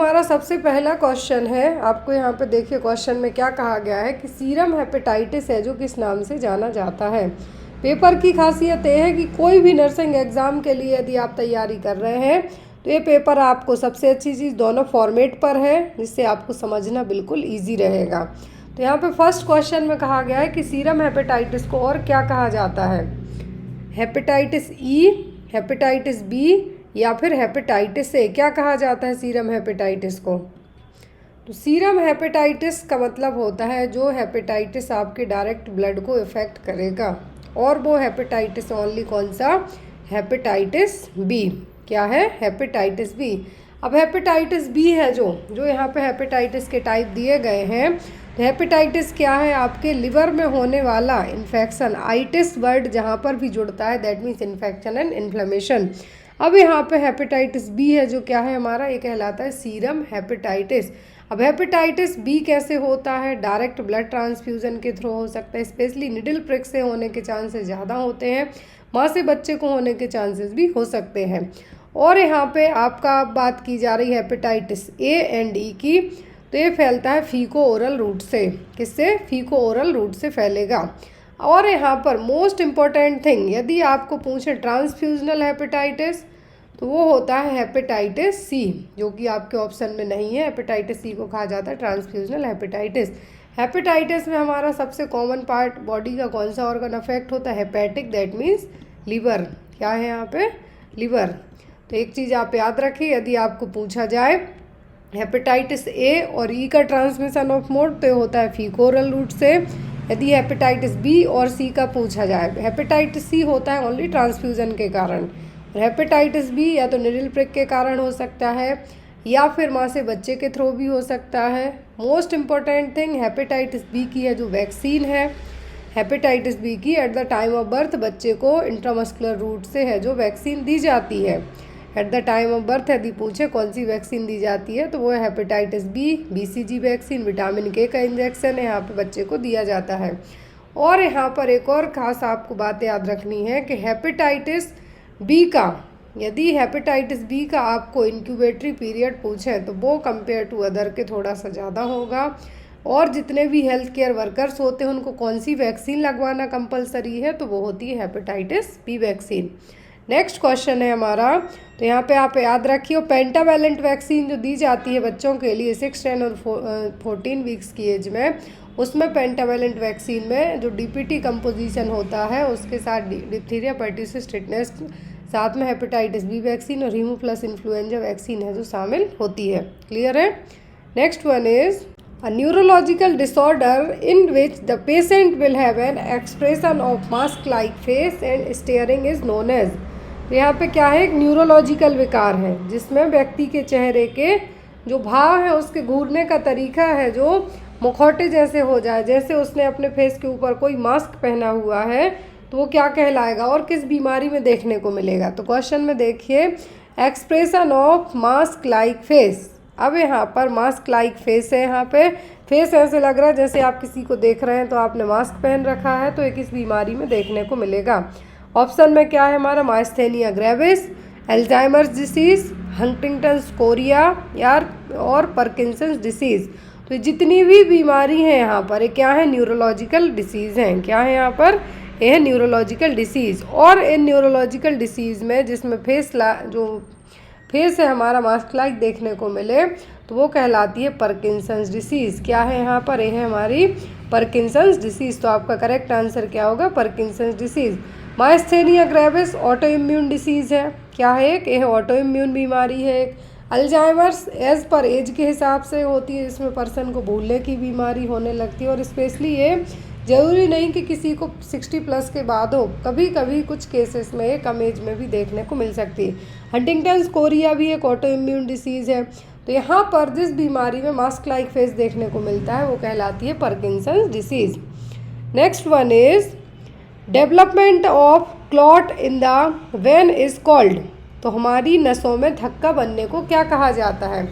हमारा सबसे पहला क्वेश्चन है, आपको यहाँ पे देखिए क्वेश्चन में क्या कहा गया है कि सीरम हेपेटाइटिस है जो किस नाम से जाना जाता है। पेपर की खासियत ये है कि कोई भी नर्सिंग एग्ज़ाम के लिए यदि आप तैयारी कर रहे हैं तो ये पेपर आपको सबसे अच्छी चीज़ दोनों फॉर्मेट पर है, जिससे आपको समझना बिल्कुल ईजी रहेगा। तो यहाँ पे फर्स्ट क्वेश्चन में कहा गया है कि सीरम हेपेटाइटिस को और क्या कहा जाता है, हेपेटाइटिस ई, हेपेटाइटिस बी या फिर हेपेटाइटिस ए। क्या कहा जाता है सीरम हेपेटाइटिस को? तो सीरम हेपेटाइटिस का मतलब होता है जो हेपेटाइटिस आपके डायरेक्ट ब्लड को इफ़ेक्ट करेगा, और वो हेपेटाइटिस ओनली कौन सा, हेपेटाइटिस बी। क्या है, हेपेटाइटिस बी। अब हेपेटाइटिस बी है जो यहाँ पे हेपेटाइटिस के टाइप दिए गए हैं। तो हेपेटाइटिस क्या है, आपके लिवर में होने वाला इन्फेक्शन, आइटिस वर्ड जहाँ पर भी जुड़ता है that means infection and inflammation. अब यहाँ पे हेपेटाइटिस बी है जो क्या है हमारा, ये कहलाता है सीरम हेपेटाइटिस। अब हेपेटाइटिस बी कैसे होता है, डायरेक्ट ब्लड ट्रांसफ्यूज़न के थ्रू हो सकता है, स्पेशली निडल प्रिक से होने के चांसेस ज़्यादा होते हैं, माँ से बच्चे को होने के चांसेस भी हो सकते हैं। और यहाँ पे आपका बात की जा रही है हेपेटाइटिस ए एंड ई की, तो ये फैलता है फीको ओरल रूट से। किससे? फीको ओरल रूट से फैलेगा। और यहाँ पर मोस्ट इम्पॉर्टेंट थिंग, यदि आपको पूछे ट्रांसफ्यूजनल हेपेटाइटिस तो वो होता है हेपेटाइटिस सी, जो कि आपके ऑप्शन में नहीं है। हेपेटाइटिस सी को कहा जाता है ट्रांसफ्यूजनल हेपेटाइटिस। हेपेटाइटिस में हमारा सबसे कॉमन पार्ट बॉडी का कौन सा ऑर्गन अफेक्ट होता है, हेपेटिक, दैट मीन्स लिवर। क्या है यहाँ पे, लिवर। तो एक चीज़ आप याद रखिए, यदि आपको पूछा जाए हेपेटाइटिस ए और ई का ट्रांसमिशन ऑफ मोड तो होता है फीकोरल रूट से। यदि हेपेटाइटिस बी और सी का पूछा जाए, हेपेटाइटिस सी होता है ओनली ट्रांसफ्यूज़न के कारण, और हेपेटाइटिस बी या तो निडल प्रिक के कारण हो सकता है या फिर माँ से बच्चे के थ्रू भी हो सकता है। Most important thing hepatitis B की है जो वैक्सीन है, हेपेटाइटिस बी की at the time of birth बच्चे को इंट्रामस्कुलर रूट से है जो वैक्सीन दी जाती है। At the time of birth यदि पूछे कौन सी वैक्सीन दी जाती है तो वो है hepatitis B, BCG vaccine, vitamin K का इंजेक्शन है यहाँ पे बच्चे को दिया जाता है। और यहाँ पर एक और खास आपको बात याद रखनी है कि हेपेटाइटिस बी का, यदि हेपेटाइटिस बी का आपको इंक्यूबेटरी पीरियड पूछे तो वो कंपेयर टू अदर के थोड़ा सा ज़्यादा होगा। और जितने भी हेल्थ केयर वर्कर्स होते हैं उनको कौन सी वैक्सीन लगवाना कंपलसरी है, तो वो होती है hepatitis B vaccine. Next question है हमारा, तो यहाँ पे आप याद रखिए पेंटावैलेंट वैक्सीन जो दी जाती है बच्चों के लिए 6, 10 और 14 वीक्स की एज में, उसमें पेंटावैलेंट वैक्सीन में जो डीपीटी कंपोजिशन होता है उसके साथ डिप्थीरिया, पर्ट्यूसिस, टिटनेस, साथ में हेपेटाइटिस बी वैक्सीन और हीमोप्लस इन्फ्लुएंजा वैक्सीन है जो शामिल होती है। क्लियर है? Next one is a neurological disorder in which the patient will have an expression of mask-like face and staring is known as। तो यहाँ पे क्या है, एक न्यूरोलॉजिकल विकार है जिसमें व्यक्ति के चेहरे के जो भाव है उसके घूरने का तरीका है जो मुखौटे जैसे हो जाए, जैसे उसने अपने फेस के ऊपर कोई मास्क पहना हुआ है, तो वो क्या कहलाएगा और किस बीमारी में देखने को मिलेगा। तो क्वेश्चन में देखिए expression of mask like face. अब यहाँ पर मास्क लाइक फेस है, यहाँ पे फेस ऐसे लग रहा है जैसे आप किसी को देख रहे हैं तो आपने मास्क पहन रखा है, तो एक इस बीमारी में देखने को मिलेगा। ऑप्शन में क्या है हमारा, myasthenia gravis, Alzheimer's disease, Huntington's chorea यार और पार्किंसंस डिसीज़। तो जितनी भी बीमारी है यहाँ पर ये क्या है, न्यूरोलॉजिकल डिसीज़ हैं। क्या है यहाँ पर, ये है न्यूरोलॉजिकल डिसीज़। और इन न्यूरोलॉजिकल डिसीज़ में जिसमें जो फेस है हमारा मास्क लाइक देखने को मिले तो वो कहलाती है पार्किंसंस डिसीज़। क्या है यहाँ पर, ये है हमारी पार्किंसंस डिसीज़। तो आपका करेक्ट आंसर क्या होगा, Parkinson's disease. Myasthenia gravis autoimmune disease है। क्या है, एक ये ऑटो इम्यून बीमारी है। एक अल्जाइमर्स एज पर एज के हिसाब से होती है, जिसमें पर्सन को भूलने की बीमारी होने लगती है, और स्पेशली ये ज़रूरी नहीं कि किसी को 60 प्लस के बाद हो, कभी कभी कुछ केसेस में कम एज में भी देखने को मिल सकती है। हंटिंगटन्स कोरिया भी एक ऑटो इम्यून डिसीज़ है। तो यहाँ पर जिस बीमारी में मास्क लाइक फेस देखने को मिलता है वो कहलाती है Parkinson's disease. Next one is development of clot in the when is called. तो हमारी नसों में धक्का बनने को क्या कहा जाता है।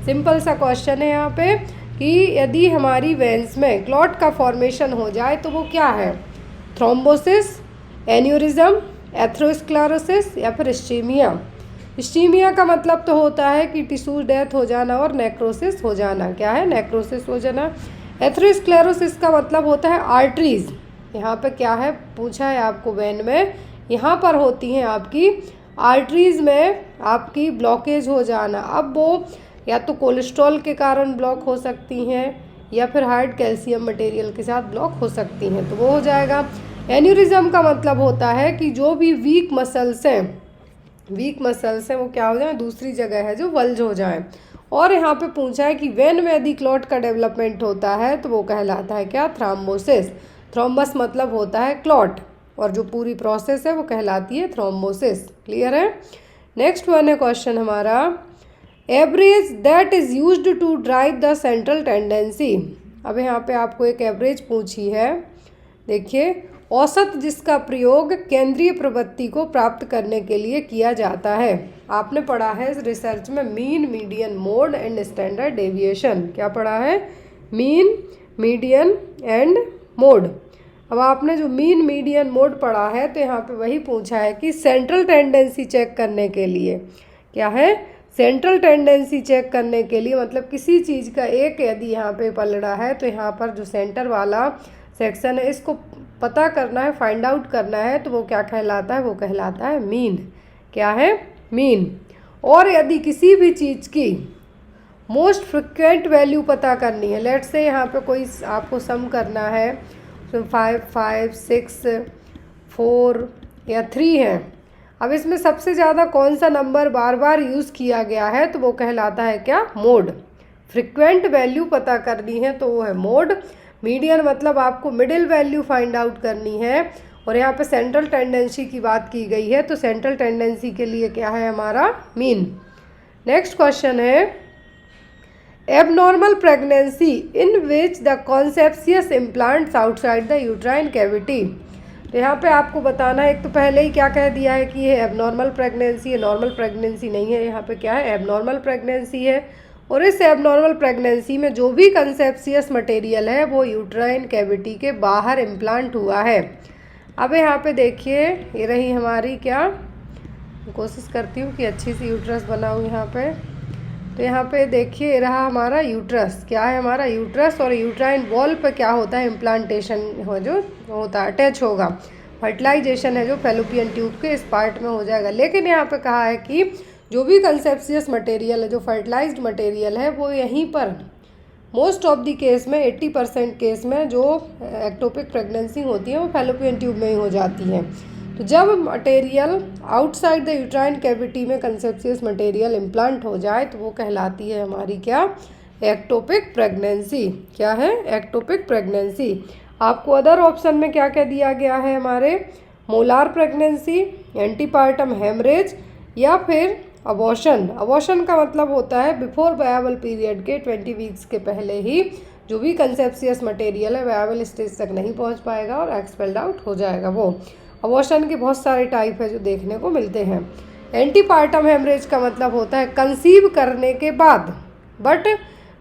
सिंपल सा क्वेश्चन है यहाँ पे कि यदि हमारी वेन्स में क्लॉट का फॉर्मेशन हो जाए तो वो क्या है, थ्रोम्बोसिस, एन्यूरिज्म, एथेरोस्क्लेरोसिस या फिर इस्चीमिया। इस्कीमिया का मतलब तो होता है कि टिश्यू डेथ हो जाना और नेक्रोसिस हो जाना। क्या है? नेक्रोसिस हो जाना। एथेरोस्क्लेरोसिस का मतलब होता है आर्टरीज। यहाँ पे क्या है पूछा है आपको वेन में, यहाँ पर होती हैं आपकी आर्टरीज में आपकी ब्लॉकेज हो जाना। अब वो या तो कोलेस्ट्रॉल के कारण ब्लॉक हो सकती हैं या फिर हार्ड कैल्शियम मटेरियल के साथ ब्लॉक हो सकती हैं, तो वो हो जाएगा। एन्यूरिज्म का मतलब होता है कि जो भी वीक मसल्स हैं वो क्या हो जाए, दूसरी जगह है जो वल्ज हो जाए। और यहाँ पे पूछा है कि वेन में यदि क्लॉट का डेवलपमेंट होता है तो वो कहलाता है क्या? थ्रोम्बोसिस। थ्रोम्बस मतलब होता है क्लॉट, और जो पूरी प्रोसेस है वो कहलाती है थ्रोम्बोसिस। क्लियर है? नेक्स्ट वन है क्वेश्चन हमारा, average that is used to drive the central tendency. अब यहाँ पे आपको एक एवरेज पूछी है। देखिए, औसत जिसका प्रयोग केंद्रीय प्रवृत्ति को प्राप्त करने के लिए किया जाता है। आपने पढ़ा है इस रिसर्च में mean, median, mode and standard deviation. क्या पढ़ा है? Mean, median and mode. अब आपने जो मीन, मीडियन, मोड पढ़ा है तो यहाँ पे वही पूछा है कि सेंट्रल टेंडेंसी चेक करने के लिए, क्या है? सेंट्रल टेंडेंसी चेक करने के लिए मतलब किसी चीज़ का एक यदि यहाँ पे पलड़ा है तो यहाँ पर जो सेंटर वाला सेक्शन है इसको पता करना है, फाइंड आउट करना है, तो वो क्या कहलाता है? वो कहलाता है मीन। क्या है? मीन। और यदि किसी भी चीज़ की मोस्ट फ्रिक्वेंट वैल्यू पता करनी है, लेट्स से यहाँ पे कोई आपको सम करना है, तो 5, 5, 6, 4 या 3 है। अब इसमें सबसे ज़्यादा कौन सा नंबर बार बार यूज़ किया गया है तो वो कहलाता है क्या? मोड। फ्रिक्वेंट वैल्यू पता करनी है तो वो है मोड। मीडियन मतलब आपको मिडिल वैल्यू फाइंड आउट करनी है, और यहाँ पे सेंट्रल टेंडेंसी की बात की गई है तो सेंट्रल टेंडेंसी के लिए क्या है हमारा? मीन। नेक्स्ट क्वेश्चन है, abnormal pregnancy in which the conceptus implants outside the uterine cavity. तो यहाँ पे आपको बताना है, एक तो पहले ही क्या कह दिया है कि ये एबनॉर्मल प्रेगनेंसी है, नॉर्मल प्रेगनेंसी नहीं है। यहाँ पे क्या है? एबनॉर्मल प्रेगनेंसी है, और इस एबनॉर्मल प्रेगनेंसी में जो भी कंसेप्शियस मटेरियल है वो यूट्राइन कैविटी के बाहर इम्प्लांट हुआ है। अब यहाँ पे देखिए, ये रही हमारी क्या, कोशिश करती हूँ कि अच्छी सी यूट्रस बनाऊँ यहाँ पे। तो यहाँ पे देखिए ये रहा हमारा यूट्रस। क्या है हमारा? यूट्रस। और यूट्राइन वॉल पे क्या होता है? इम्प्लांटेशन हो जो होता है, अटैच होगा। फर्टिलाइजेशन है जो फेलोपियन ट्यूब के इस पार्ट में हो जाएगा। लेकिन यहाँ पे कहा है कि जो भी कंसेप्शियस मटेरियल है, जो फर्टिलाइज्ड मटेरियल है, वो यहीं पर मोस्ट ऑफ दी केस में 80% केस में जो एक्टोपिक प्रेगनेंसी होती है वो फेलोपियन ट्यूब में ही हो जाती है। तो जब material outside the uterine cavity में कंसेप्शियस मटेरियल इम्प्लांट हो जाए तो वो कहलाती है हमारी क्या? Ectopic pregnancy. क्या है? Ectopic pregnancy. आपको अदर ऑप्शन में क्या क्या दिया गया है हमारे? मोलार प्रेगनेंसी, एंटीपार्टम हेमरेज, या फिर अबॉर्शन। अबॉर्शन का मतलब होता है बिफोर वायबल पीरियड के 20 वीक्स के पहले ही जो भी कंसेप्शियस मटेरियल है वायबल स्टेज तक नहीं पहुंच पाएगा और एक्सपेल्ड आउट हो जाएगा। वो अबॉर्शन के बहुत सारे टाइप है जो देखने को मिलते हैं। एंटीपार्टम हेमरेज का मतलब होता है कंसीव करने के बाद बट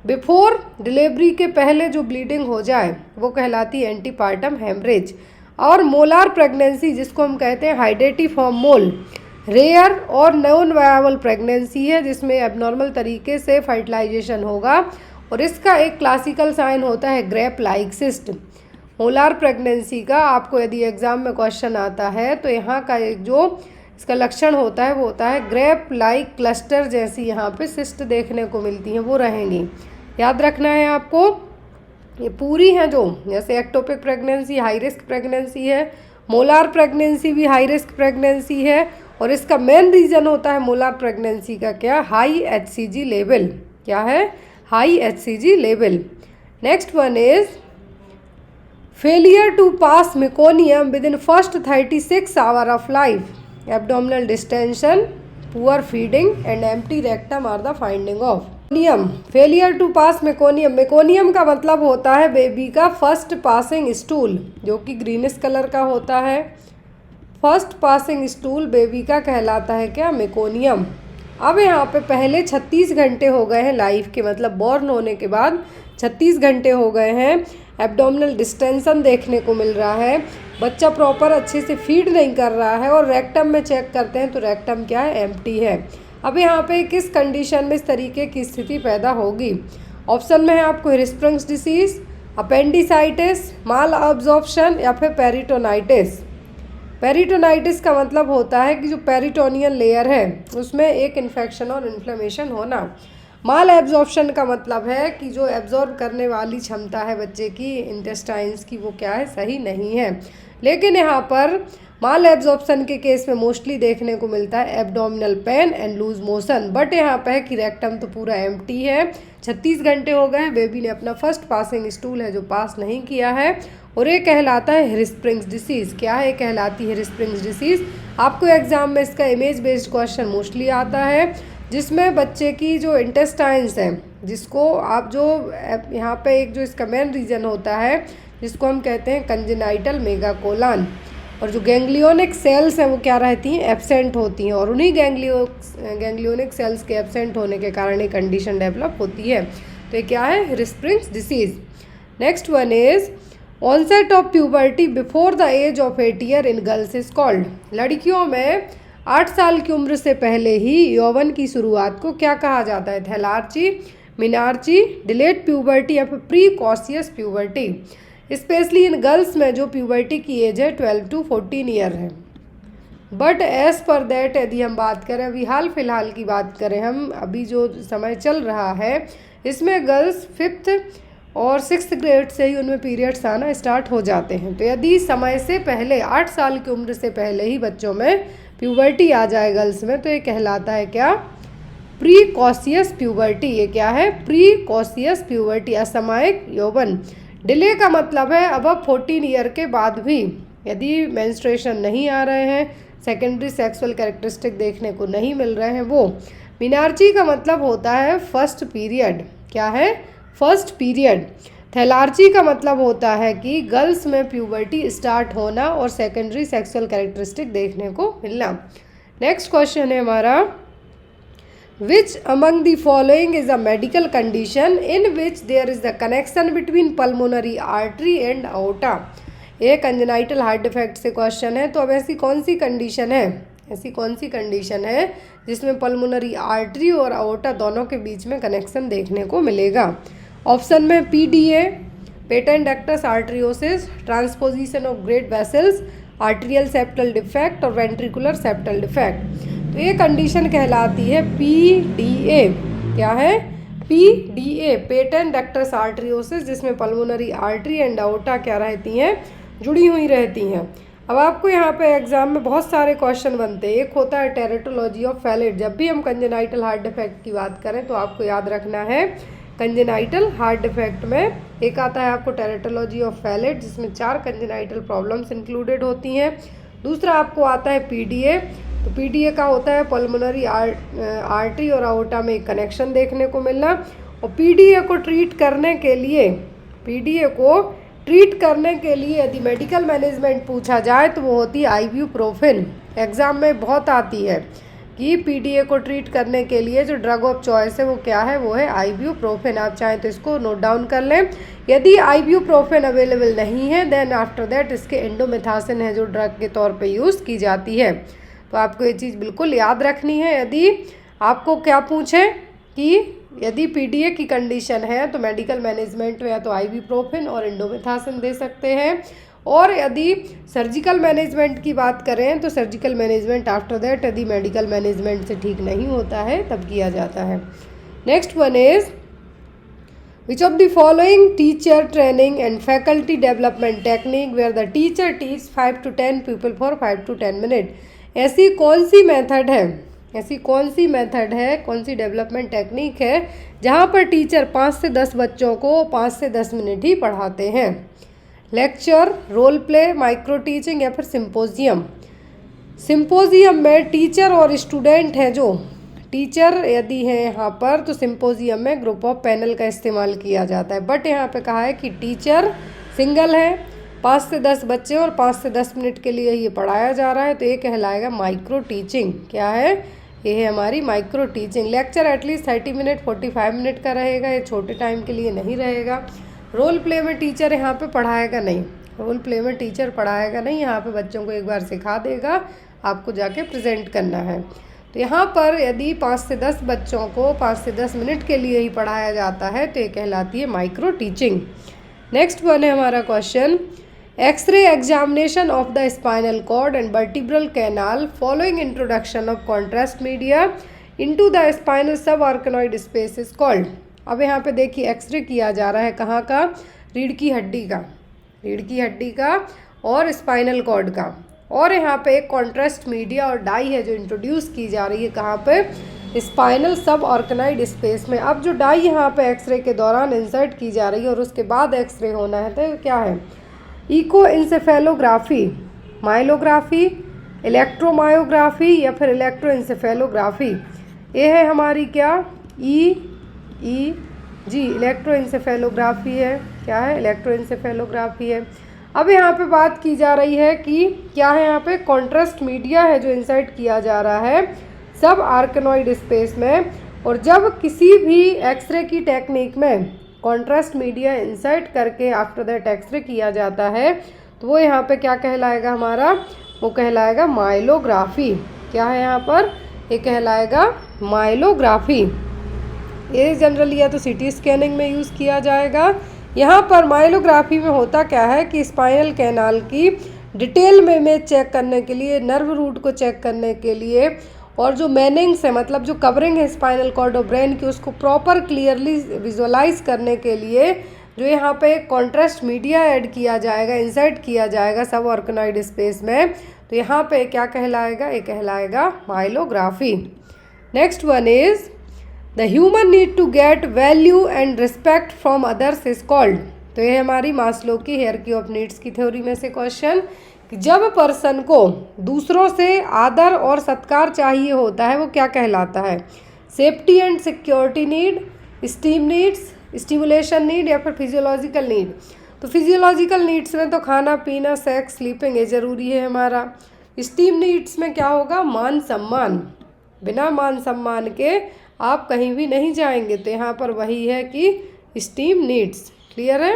बिफोर डिलीवरी के पहले जो ब्लीडिंग हो जाए वो कहलाती है एंटीपार्टम हेमरेज। और मोलार प्रेगनेंसी जिसको हम कहते हैं हाइडेटिफॉर्म मोल, रेयर और नॉन वायबल प्रेगनेंसी है जिसमें एबनॉर्मल तरीके से फर्टिलाइजेशन होगा, और इसका एक क्लासिकल साइन होता है grape like cyst. Molar pregnancy का आपको यदि एग्जाम में क्वेश्चन आता है तो यहाँ का एक जो इसका लक्षण होता है वो होता है ग्रेप लाइक क्लस्टर जैसी यहाँ पे सिस्ट देखने को मिलती हैं, वो रहेंगी। याद रखना है आपको, ये पूरी हैं जो जैसे ectopic pregnancy high risk pregnancy है, मोलार प्रेगनेंसी भी हाई रिस्क प्रेगनेंसी है, और इसका मेन रीज़न होता है मोलार प्रेगनेंसी का क्या? High HCG level. क्या है? High HCG level. Next one is failure to pass meconium within first 36 hour of life, abdominal distension, poor feeding and empty rectum are the finding of नियम। Failure to pass meconium, meconium का मतलब होता है baby का first passing stool जो कि greenish colour का होता है। फर्स्ट पासिंग स्टूल बेबी का कहलाता है क्या? मेकोनियम। अब यहाँ पे पहले 36 घंटे हो गए हैं लाइफ के, मतलब बॉर्न होने के बाद 36 घंटे हो गए हैं, एब्डोमिनल डिस्टेंशन देखने को मिल रहा है, बच्चा प्रॉपर अच्छे से फीड नहीं कर रहा है, और रेक्टम में चेक करते हैं तो रेक्टम क्या है? एम्प्टी है। अब यहाँ पे किस कंडीशन में इस तरीके की स्थिति पैदा होगी? ऑप्शन में है आपको हिरस्प्रिंग्स डिसीज, अपेंडिसाइटिस, माल अब्जॉर्प्शन या फिर पेरिटोनाइटिस। पेरिटोनाइटिस का मतलब होता है कि जो पेरिटोनियल लेयर है उसमें एक इन्फेक्शन और इन्फ्लेमेशन होना। माल एब्जॉर्प्शन का मतलब है कि जो एब्जॉर्ब करने वाली क्षमता है बच्चे की इंटेस्टाइन्स की, वो क्या है, सही नहीं है। लेकिन यहाँ पर माल एब्जॉर्प्शन के केस में मोस्टली देखने को मिलता है abdominal pain and loose motion. But यहाँ पे है कि रेक्टम तो पूरा एम्प्टी है। 36 घंटे हो गए हैं, बेबी ने अपना फर्स्ट पासिंग स्टूल है जो पास नहीं किया है, और ये कहलाता है हिरस्प्रिंग्स डिसीज़। क्या है? ये कहलाती है हिरस्प्रिंग्स डिसीज़। आपको एग्जाम में इसका इमेज बेस्ड क्वेश्चन मोस्टली आता है, जिसमें बच्चे की जो इंटेस्टाइन्स हैं, जिसको आप जो यहाँ पे एक जो इसका मेन रीज़न होता है जिसको हम कहते हैं कंजेनाइटल मेगाकोलन, और जो गैंग्लियोनिक सेल्स हैं वो क्या रहती हैं, एब्सेंट होती हैं, और उन्हीं गैंग्लियोनिक सेल्स के एब्सेंट होने के कारण ये कंडीशन डेवलप होती है। तो ये क्या है? Hirschsprung's disease. Next one is onset of puberty before the age of 8 year in girls is called. लड़कियों में 8 साल की उम्र से पहले ही यौवन की शुरुआत को क्या कहा जाता है? थैलार्ची, मिनार्ची, डिलेड प्यूबर्टी या फिर precocious puberty. Specially in girls में जो प्यूबर्टी की एज है 12 to 14 ईयर है। बट एज पर दैट यदि हम बात करें, अभी हाल फिलहाल की बात करें हम, अभी जो समय चल रहा है इसमें गर्ल्स 5th और 6th ग्रेड से ही उनमें पीरियड्स आना स्टार्ट हो जाते हैं। तो यदि समय से पहले 8 साल की उम्र से पहले ही बच्चों में प्यूबर्टी आ जाए गर्ल्स में, तो ये कहलाता है क्या? Precocious puberty. ये क्या है? प्रीकॉशियस प्यूबर्टी, असामयिक यौवन। डिले का मतलब है अब 14 ईयर के बाद भी यदि मेंस्ट्रुएशन नहीं आ रहे हैं, सेकेंडरी सेक्सुअल कैरेक्टरिस्टिक देखने को नहीं मिल रहे हैं वो। मिनार्ची का मतलब होता है फर्स्ट पीरियड। क्या है? First period. थैलार्ची का मतलब होता है कि गर्ल्स में प्यूबर्टी स्टार्ट होना और सेकेंडरी सेक्सुअल कैरेक्टरिस्टिक देखने को मिलना। नेक्स्ट क्वेश्चन है हमारा, which among the following is a medical condition in which there is the connection between pulmonary artery and aorta। ये कंजेनाइटल हार्ट डिफेक्ट से क्वेश्चन है। तो अब ऐसी कौन सी कंडीशन है जिसमें पल्मोनरी आर्टरी और aorta दोनों के बीच में कनेक्शन देखने को मिलेगा? ऑप्शन में PDA, patent ductus आर्टरियोसिस, transposition of great vessels, arterial septal defect और वेंट्रिकुलर सेप्टल डिफेक्ट। तो ये कंडीशन कहलाती है PDA। क्या है? PDA, पेटेंट डक्टस आर्टरियोसिस, जिसमें पल्मोनरी आर्टरी एंड aorta क्या रहती हैं, जुड़ी हुई रहती हैं। अब आपको यहाँ पे एग्जाम में बहुत सारे क्वेश्चन बनते हैं। एक होता है टेरेटोलॉजी ऑफ फैलेट। जब भी हम कंजेनाइटल हार्ट डिफेक्ट की बात करें तो आपको याद रखना है कंजेनाइटल हार्ट डिफेक्ट में एक आता है आपको टेरेटोलॉजी ऑफ फैलेट, जिसमें 4 कंजेनाइटल प्रॉब्लम्स इंक्लूडेड होती हैं। दूसरा आपको आता है PDA। तो PDA का होता है पल्मोनरी आर्टरी और aorta में एक कनेक्शन देखने को मिलना। और PDA को ट्रीट करने के लिए यदि मेडिकल मैनेजमेंट पूछा जाए तो वो होती है आइब्यूप्रोफेन। एग्ज़ाम में बहुत आती है कि PDA को ट्रीट करने के लिए जो ड्रग ऑफ चॉइस है वो क्या है? वो है आइब्यूप्रोफेन। आप चाहें तो इसको नोट डाउन कर लें। यदि आइब्यूप्रोफेन अवेलेबल नहीं है देन आफ्टर दैट इसके एंडोमेथासिन है जो ड्रग के तौर पे यूज़ की जाती है। तो आपको ये चीज़ बिल्कुल याद रखनी है। यदि आपको क्या पूछें कि यदि PDA की कंडीशन है तो मेडिकल मैनेजमेंट में या तो आइब्यूप्रोफेन और एंडोमेथासिन दे सकते हैं, और यदि सर्जिकल मैनेजमेंट की बात करें तो सर्जिकल मैनेजमेंट आफ्टर दैट यदि मेडिकल मैनेजमेंट से ठीक नहीं होता है तब किया जाता है। Next one is which of the following teacher training and faculty development technique where the teacher teach 5 to 10 people for 5 to 10 minute. ऐसी कौन सी मेथड है, कौन सी डेवलपमेंट टेक्निक है जहाँ पर टीचर 5 से 10 बच्चों को 5 से 10 मिनट ही पढ़ाते हैं? Lecture, role play, micro teaching या फिर सिंपोजियम। सिंपोजियम में टीचर और स्टूडेंट हैं, जो टीचर यदि है यहाँ पर तो सिंपोजियम में ग्रुप ऑफ पैनल का इस्तेमाल किया जाता है। बट यहाँ पे कहा है कि टीचर सिंगल है, 5 से 10 बच्चे और 5 से 10 मिनट के लिए ये पढ़ाया जा रहा है, तो ये कहलाएगा माइक्रो टीचिंग। क्या है? ये है हमारी micro teaching. Lecture at least 30 minute 45 minute का रहेगा, ये छोटे टाइम के लिए नहीं रहेगा। रोल प्ले में टीचर यहाँ पे पढ़ाएगा नहीं, यहाँ पे बच्चों को एक बार सिखा देगा, आपको जाके प्रेजेंट करना है। तो यहाँ पर यदि 5 से 10 बच्चों को 5 से 10 मिनट के लिए ही पढ़ाया जाता है तो ये कहलाती है माइक्रो टीचिंग। नेक्स्ट वन है हमारा question, x-ray examination of the spinal cord and vertebral canal following introduction of contrast media into the spinal subarachnoid space is called. अब यहाँ पे देखिए एक्सरे किया जा रहा है कहाँ का, रीढ़ की हड्डी का और स्पाइनल कॉर्ड का, और यहाँ पे एक कॉन्ट्रास्ट मीडिया और डाई है जो इंट्रोड्यूस की जा रही है कहाँ पे, स्पाइनल सब ऑर्गेनाइड स्पेस में। अब जो डाई यहाँ पे एक्सरे के दौरान इंसर्ट की जा रही है और उसके बाद एक्सरे होना है तो क्या है, इको इंसेफेलोग्राफी, माइलोग्राफी, इलेक्ट्रोमायोग्राफी या फिर इलेक्ट्रोइंसेफेलोग्राफी। ये है हमारी क्या, जी इलेक्ट्रोइंसेफेलोग्राफी है। क्या है, इलेक्ट्रोइंसेफेलोग्राफी है। अब यहाँ पे बात की जा रही है कि क्या है, यहाँ पे कॉन्ट्रास्ट मीडिया है जो इंसर्ट किया जा रहा है सब आर्कनॉइड स्पेस में, और जब किसी भी एक्सरे की टेक्निक में कॉन्ट्रास्ट मीडिया इंसर्ट करके आफ्टर दैट एक्सरे किया जाता है तो वो यहाँ पे क्या कहलाएगा हमारा, वो कहलाएगा माइलोग्राफी। क्या है यहाँ पर, ये कहलाएगा माइलोग्राफी। ये जनरली या तो सीटी स्कैनिंग में यूज़ किया जाएगा। यहाँ पर माइलोग्राफी में होता क्या है कि स्पाइनल कैनाल की डिटेल में इमेज चेक करने के लिए, नर्व रूट को चेक करने के लिए, और जो मैनिंग्स है मतलब जो कवरिंग है स्पाइनल कॉर्ड और ब्रेन की उसको प्रॉपर क्लियरली विजुअलाइज करने के लिए जो यहाँ पे कॉन्ट्रास्ट मीडिया ऐड किया जाएगा, इंसर्ट किया जाएगा सब ऑर्गेनाइड स्पेस में, तो यहाँ पे क्या कहलाएगा, ये कहलाएगा myelography. Next one is the human need to get value and respect from others is called. तो ये हमारी मास्लो की हायरार्की ऑफ नीड्स की थ्योरी में से क्वेश्चन, कि जब पर्सन को दूसरों से आदर और सत्कार चाहिए होता है वो क्या कहलाता है, safety and security need, steam needs, stimulation need या फिर फिजियोलॉजिकल नीड। तो फिजियोलॉजिकल नीड्स में तो खाना पीना, सेक्स, स्लीपिंग ये ज़रूरी है हमारा। स्टीम नीड्स में क्या होगा, मान सम्मान, बिना मान सम्मान के आप कहीं भी नहीं जाएंगे, तो यहाँ पर वही है कि स्टीम नीड्स। क्लियर है,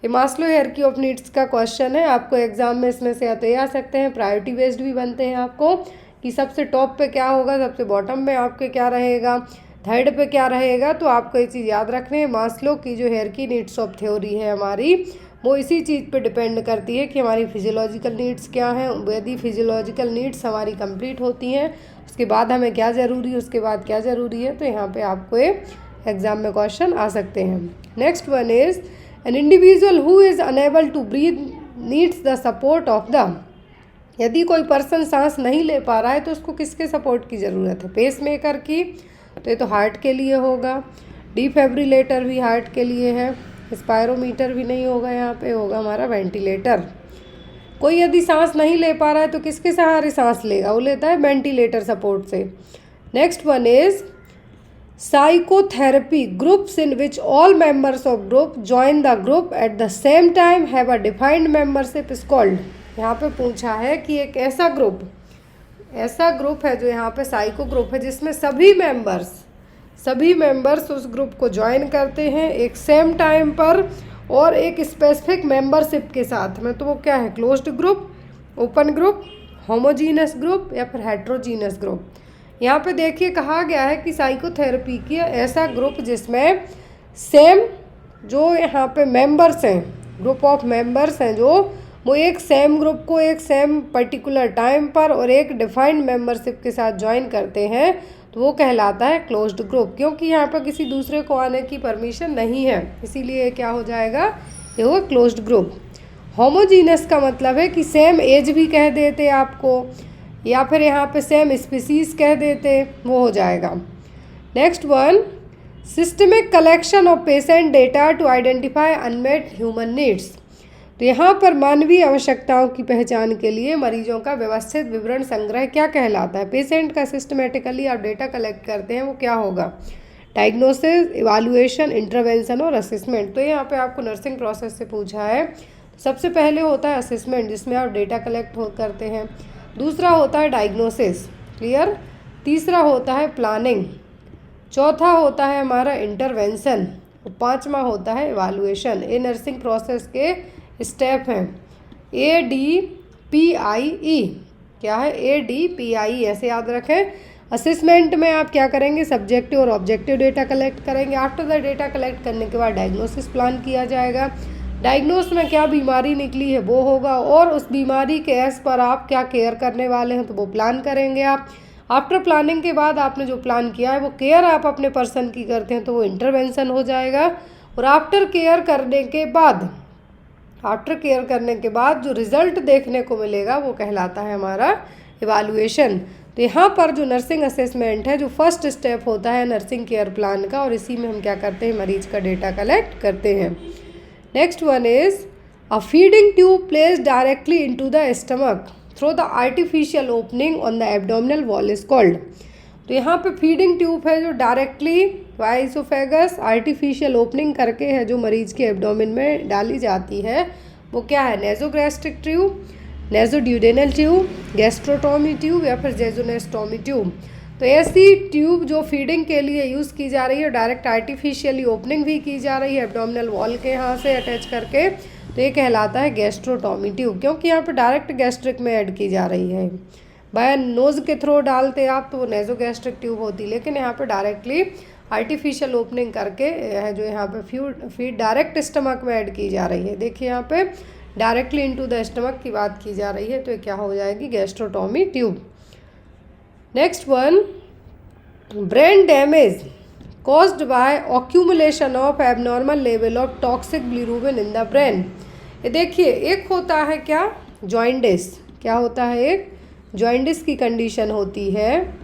ये मास्लो हायरार्की ऑफ नीड्स का क्वेश्चन है, आपको एग्जाम में इसमें से आते आ सकते हैं, प्रायोरिटी बेस्ड भी बनते हैं आपको, कि सबसे टॉप पे क्या होगा, सबसे बॉटम में आपके क्या रहेगा, थर्ड पे क्या रहेगा। तो आपको ये चीज़ याद रखनी है, मास्लो की जो हायरार्की नीड्स ऑफ थ्योरी है हमारी, वो इसी चीज़ पे डिपेंड करती है कि हमारी फिजियोलॉजिकल नीड्स क्या हैं। यदि फिजियोलॉजिकल नीड्स हमारी कंप्लीट होती हैं उसके बाद हमें क्या ज़रूरी है, उसके बाद क्या ज़रूरी है, तो यहाँ पे आपको एग्ज़ाम में क्वेश्चन आ सकते हैं। Next one is an individual who is unable to breathe needs the support of the. यदि कोई पर्सन सांस नहीं ले पा रहा है तो उसको किसके सपोर्ट की ज़रूरत है, पेस मेकर की, तो ये तो हार्ट के लिए होगा। डिफिब्रिलेटर भी हार्ट के लिए है। स्पायरोमीटर भी नहीं होगा, यहाँ पे होगा हमारा वेंटिलेटर। कोई यदि सांस नहीं ले पा रहा है तो किसके सहारे सांस लेगा, वो लेता है वेंटिलेटर सपोर्ट से। Next one is psychotherapy groups in which all members of group join the group at the same time have a defined membership is called. यहाँ पे पूछा है कि एक ऐसा ग्रुप है जो यहाँ पे साइको ग्रुप है जिसमें सभी मेंबर्स उस ग्रुप को ज्वाइन करते हैं एक सेम टाइम पर और एक स्पेसिफिक मेंबरशिप के साथ में, तो वो क्या है, closed group, open group, homogeneous group या फिर हेट्रोजीनस ग्रुप। यहाँ पे देखिए कहा गया है कि साइकोथेरेपी की ऐसा ग्रुप जिसमें सेम जो यहाँ पे मेंबर्स हैं, ग्रुप ऑफ मेंबर्स हैं जो वो एक सेम ग्रुप को एक सेम पर्टिकुलर टाइम पर और एक डिफाइंड मेंबरशिप के साथ ज्वाइन करते हैं, तो वो कहलाता है क्लोज्ड ग्रुप। क्योंकि यहाँ पर किसी दूसरे को आने की परमिशन नहीं है, इसीलिए क्या हो जाएगा, ये होगा क्लोज्ड ग्रुप। होमोजीनस का मतलब है कि सेम एज भी कह देते आपको, या फिर यहाँ पे सेम स्पीसीज कह देते, वो हो जाएगा। Next one systemic collection of patient data to identify unmet human needs. तो यहाँ पर मानवीय आवश्यकताओं की पहचान के लिए मरीजों का व्यवस्थित विवरण संग्रह क्या कहलाता है। पेशेंट का सिस्टमेटिकली आप डेटा कलेक्ट करते हैं, वो क्या होगा, डायग्नोसिस, इवैल्यूएशन, इंटरवेंशन और असेसमेंट। तो यहाँ पे आपको नर्सिंग प्रोसेस से पूछा है। सबसे पहले होता है असेसमेंट जिसमें आप डेटा कलेक्ट करते हैं, दूसरा होता है डायग्नोसिस, क्लियर, तीसरा होता है प्लानिंग, चौथा होता है हमारा इंटरवेंशन, और पाँचवा होता है इवैल्यूएशन। ये नर्सिंग प्रोसेस के स्टेप हैं। ADPIE क्या है, ADPIE ऐसे याद रखें। असेसमेंट में आप क्या करेंगे, सब्जेक्टिव और ऑब्जेक्टिव डेटा कलेक्ट करेंगे। आफ्टर द डेटा कलेक्ट करने के बाद डायग्नोसिस प्लान किया जाएगा। डायग्नोस में क्या बीमारी निकली है वो होगा, और उस बीमारी के एज पर आप क्या केयर करने वाले हैं तो वो प्लान करेंगे आप। आफ्टर प्लानिंग के बाद आपने जो प्लान किया है वो केयर आप अपने पर्सन की करते हैं तो वो इंटरवेंशन हो जाएगा। और आफ्टर केयर करने के बाद जो रिजल्ट देखने को मिलेगा वो कहलाता है हमारा इवालुएशन। तो यहाँ पर जो नर्सिंग असेसमेंट है, जो फर्स्ट स्टेप होता है नर्सिंग केयर प्लान का, और इसी में हम क्या करते हैं, मरीज का डेटा कलेक्ट करते हैं। Next one is a feeding tube placed directly into the stomach through the artificial opening on the abdominal wall is called. तो यहाँ पे फीडिंग ट्यूब है जो directly via oesophagus artificial opening करके है जो मरीज के एब्डोमिन में डाली जाती है, वो क्या है, nasogastric tube, nasoduodenal tube, gastrotomy tube या फिर जेजोनेस्टोमी ट्यूब। तो ऐसी ट्यूब जो फीडिंग के लिए यूज़ की जा रही है, डायरेक्ट आर्टिफिशियली ओपनिंग भी की जा रही है एब्डोमिनल वॉल के यहाँ से अटैच करके, तो ये कहलाता है गैस्ट्रोटोमी ट्यूब, क्योंकि यहाँ पे डायरेक्ट गैस्ट्रिक में ऐड की जा रही है। बाय नोज़ के थ्रू डालते आप तो वो नेजोगैस्ट्रिक ट्यूब होती, लेकिन यहाँ पे डायरेक्टली आर्टिफिशियल ओपनिंग करके है जो यहाँ पे फीड डायरेक्ट स्टमक में ऐड की जा रही है। देखिए यहाँ पे डायरेक्टली इनटू द स्टमक की बात की जा रही है, तो ये क्या हो जाएगी, gastrotomy tube. Next one, brain damage caused by accumulation of abnormal level of toxic bilirubin in the brain. ये देखिए, एक होता है क्या, जॉइंडिस, क्या होता है, एक जॉइंडिस की कंडीशन होती है।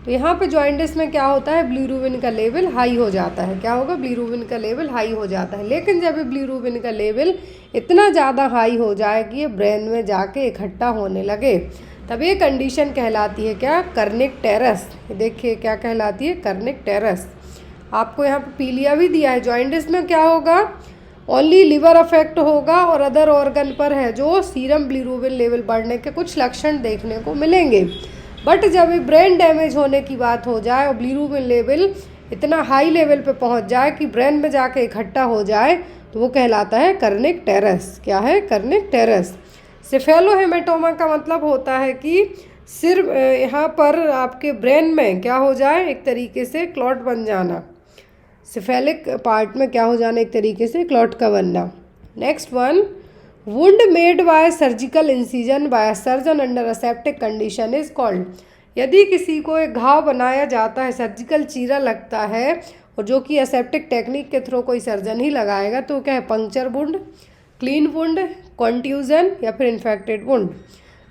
तो यहाँ पे जॉइंडिस में क्या होता है, बिलिरुबिन का लेवल हाई हो जाता है, क्या होगा, बिलिरुबिन का लेवल हाई हो जाता है। लेकिन जब बिलिरुबिन का लेवल इतना ज़्यादा हाई हो जाए कि ये ब्रेन में जाके इकट्ठा होने लगे, तब ये कंडीशन कहलाती है क्या, कर्निक टेरस। देखिए क्या कहलाती है, कर्निक टेरस। आपको यहाँ पे पीलिया भी दिया है। जॉइंडिस में क्या होगा, ओनली लिवर अफेक्ट होगा और अदर ऑर्गन पर है जो सीरम बिलिरुबिन लेवल बढ़ने के कुछ लक्षण देखने को मिलेंगे। बट जब ब्रेन डैमेज होने की बात हो जाए और बिलिरुबिन लेवल इतना हाई लेवल पे पहुंच जाए कि ब्रेन में जाके इकट्ठा हो जाए, तो वो कहलाता है कर्निक टेरस। क्या है, कर्निक टेरस। सेफेलोहेमेटोमा का मतलब होता है कि सिर्फ यहाँ पर आपके ब्रेन में क्या हो जाए, एक तरीके से क्लॉट बन जाना, सिफेलिक पार्ट में क्या हो जाना, एक तरीके से क्लॉट का बनना। Next one, wound made by surgical incision by surgeon under aseptic condition is called. यदि किसी को एक घाव बनाया जाता है, सर्जिकल चीरा लगता है, और जो कि असेप्टिक टेक्निक के थ्रू कोई सर्जन ही लगाएगा, तो क्या है, puncture wound, clean wound, contusion या फिर इन्फेक्टेड वुंड।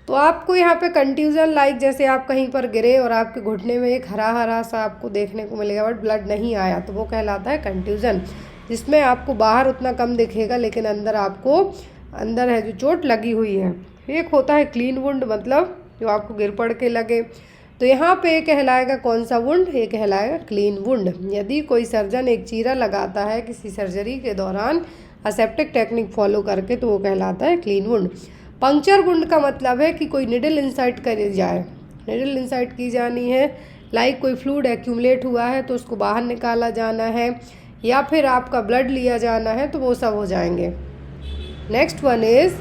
तो आपको यहाँ पे कंट्यूजन लाइक जैसे आप कहीं पर गिरे और आपके घुटने में एक हरा हरा सा आपको देखने को मिलेगा बट ब्लड नहीं आया, तो वो कहलाता है कंट्यूजन, जिसमें आपको बाहर उतना कम दिखेगा लेकिन अंदर है जो चोट लगी हुई है। एक होता है क्लीन वुंड, मतलब जो आपको गिर पड़ के लगे, तो यहाँ पे कहलाएगा कौन सा वुंड, ये कहलाएगा क्लीन वुंड। यदि कोई सर्जन एक चीरा लगाता है किसी सर्जरी के दौरान असेप्टिक टेक्निक फॉलो करके, तो वो कहलाता है क्लीन वुंड। पंक्चर वुंड का मतलब है कि कोई निडल इंसर्ट करी जाए, निडल इंसर्ट की जानी है, लाइक कोई फ्लूइड एक्यूमुलेट हुआ है तो उसको बाहर निकाला जाना है, या फिर आपका ब्लड लिया जाना है, तो वो सब हो जाएंगे। Next one is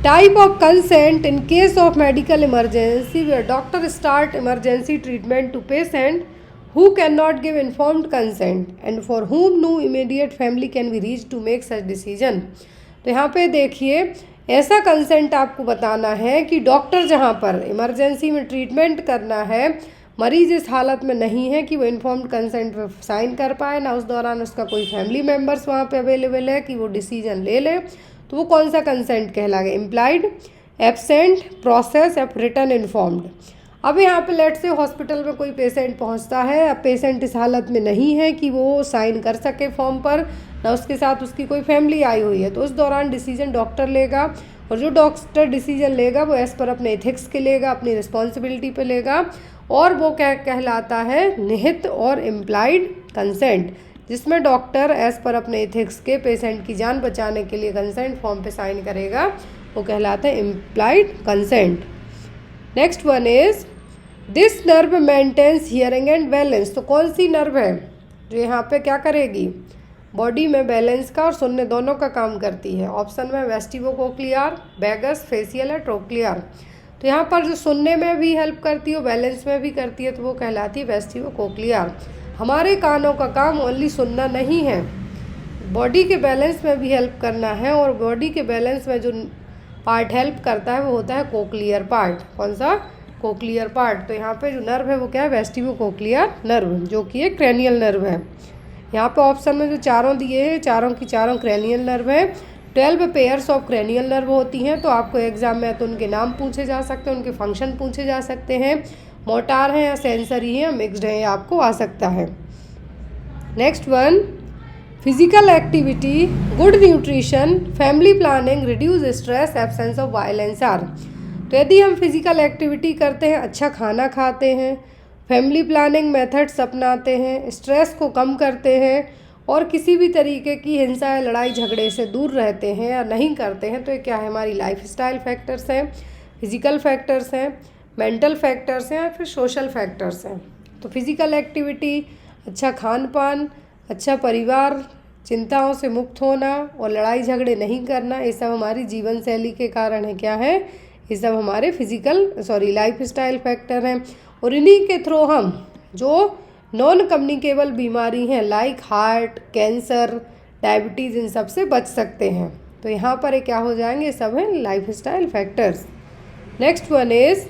type of consent in case of medical emergency where doctor start emergency treatment to patient who cannot give informed consent and for whom no immediate family can be reached to make such decision। तो यहाँ पे देखिए, ऐसा consent आपको बताना है कि doctor जहाँ पर इमरजेंसी में ट्रीटमेंट करना है, मरीज इस हालत में नहीं है कि वो इन्फॉर्म्ड कंसेंट पे साइन कर पाए, ना उस दौरान उसका कोई फैमिली मेम्बर्स वहाँ पे अवेलेबल है कि वो डिसीजन ले ले, तो वो कौन सा कंसेंट कहलाएगा, इम्प्लाइड, एब्सेंट, प्रोसेस या रिटन इन्फॉर्म्ड। अब यहाँ पे लेट से हॉस्पिटल में कोई पेशेंट पहुँचता है, अब पेशेंट इस हालत में नहीं है कि वो साइन कर सके फॉर्म पर, ना उसके साथ उसकी कोई फैमिली आई हुई है, तो उस दौरान डिसीजन डॉक्टर लेगा, और जो डॉक्टर डिसीजन लेगा वो एज़ पर अपने एथिक्स के लेगा, अपनी रिस्पॉन्सिबिलिटी पे लेगा, और वो क्या कहलाता है, निहित और इम्प्लाइड कंसेंट, जिसमें डॉक्टर एज़ पर अपने एथिक्स के पेशेंट की जान बचाने के लिए कंसेंट फॉर्म पे साइन करेगा, वो कहलाता है implied consent. Next one is this nerve maintains hearing and balance. तो कौन सी नर्व है जो यहाँ पे क्या करेगी, बॉडी में बैलेंस का और सुनने दोनों का काम करती है। ऑप्शन में वेस्टिबोकोक्लियर, वैगस, फेशियल या ट्रोक्लियर। तो यहाँ पर जो सुनने में भी हेल्प करती है, बैलेंस में भी करती है, तो वो कहलाती है वेस्टिबो कोक्लियर। हमारे कानों का काम ओनली सुनना नहीं है, बॉडी के बैलेंस में भी हेल्प करना है, और बॉडी के बैलेंस में जो पार्ट हेल्प करता है वो होता है कोक्लियर पार्ट। कौन सा? Cochlear part. तो यहाँ पे जो नर्व है वो क्या है? वेस्टिबो कोक्लियर नर्व, जो कि एक क्रेनियल नर्व है। यहाँ पे ऑप्शन में जो चारों दिए हैं, चारों की चारों क्रेनियल नर्व है। 12 पेयर्स ऑफ क्रेनियल नर्व होती हैं। तो आपको एग्जाम में तो उनके नाम पूछे जा सकते हैं, उनके फंक्शन पूछे जा सकते हैं, मोटार हैं या सेंसरी हैं, मिक्सड है, आपको आ सकता है। Next one, physical activity, good nutrition, family planning, reduce stress, absence of violence are. तो यदि हम फिजिकल एक्टिविटी करते हैं, अच्छा खाना खाते हैं, फैमिली प्लानिंग मेथड्स अपनाते हैं, स्ट्रेस को कम करते हैं, और किसी भी तरीके की हिंसा या लड़ाई झगड़े से दूर रहते हैं या नहीं करते हैं, तो ये क्या है? हमारी लाइफ स्टाइल फैक्टर्स हैं, फिजिकल फैक्टर्स हैं, मेंटल फैक्टर्स हैं, या फिर सोशल फैक्टर्स हैं। तो फिजिकल एक्टिविटी, अच्छा खान पान, अच्छा परिवार, चिंताओं से मुक्त होना और लड़ाई झगड़े नहीं करना, ये सब हमारी जीवन शैली के कारण है। क्या है? ये सब हमारे लाइफ स्टाइल फैक्टर हैं। और इन्हीं के थ्रू हम जो नॉन कम्युनिकेबल बीमारी हैं लाइक हार्ट, कैंसर, डायबिटीज़, इन सब से बच सकते हैं। तो यहाँ पर ये क्या हो जाएंगे? सब हैं lifestyle factors. Next one is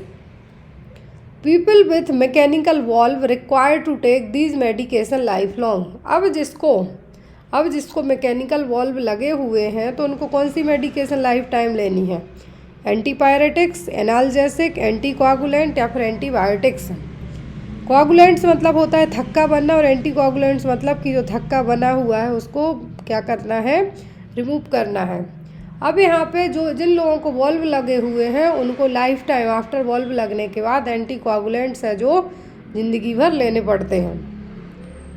people with mechanical valve required to take these medication lifelong. अब जिसको मैकेनिकल वॉल्व लगे हुए हैं तो उनको कौन सी मेडिकेशन लाइफ टाइम लेनी है? एंटीपायरेटिक्स, एनाल्जेसिक, एंटीकोआगुलेंट, या फिर एंटीबायोटिक्स। कोआगुलेंट्स मतलब होता है थक्का बनना, और एंटीकोआगुलेंट्स मतलब कि जो थक्का बना हुआ है उसको क्या करना है? रिमूव करना है। अब यहाँ पे जो जिन लोगों को वॉल्व लगे हुए हैं उनको लाइफ टाइम आफ्टर वॉल्व लगने के बाद एंटीकोआगुलेंट्स है जो ज़िंदगी भर लेने पड़ते हैं,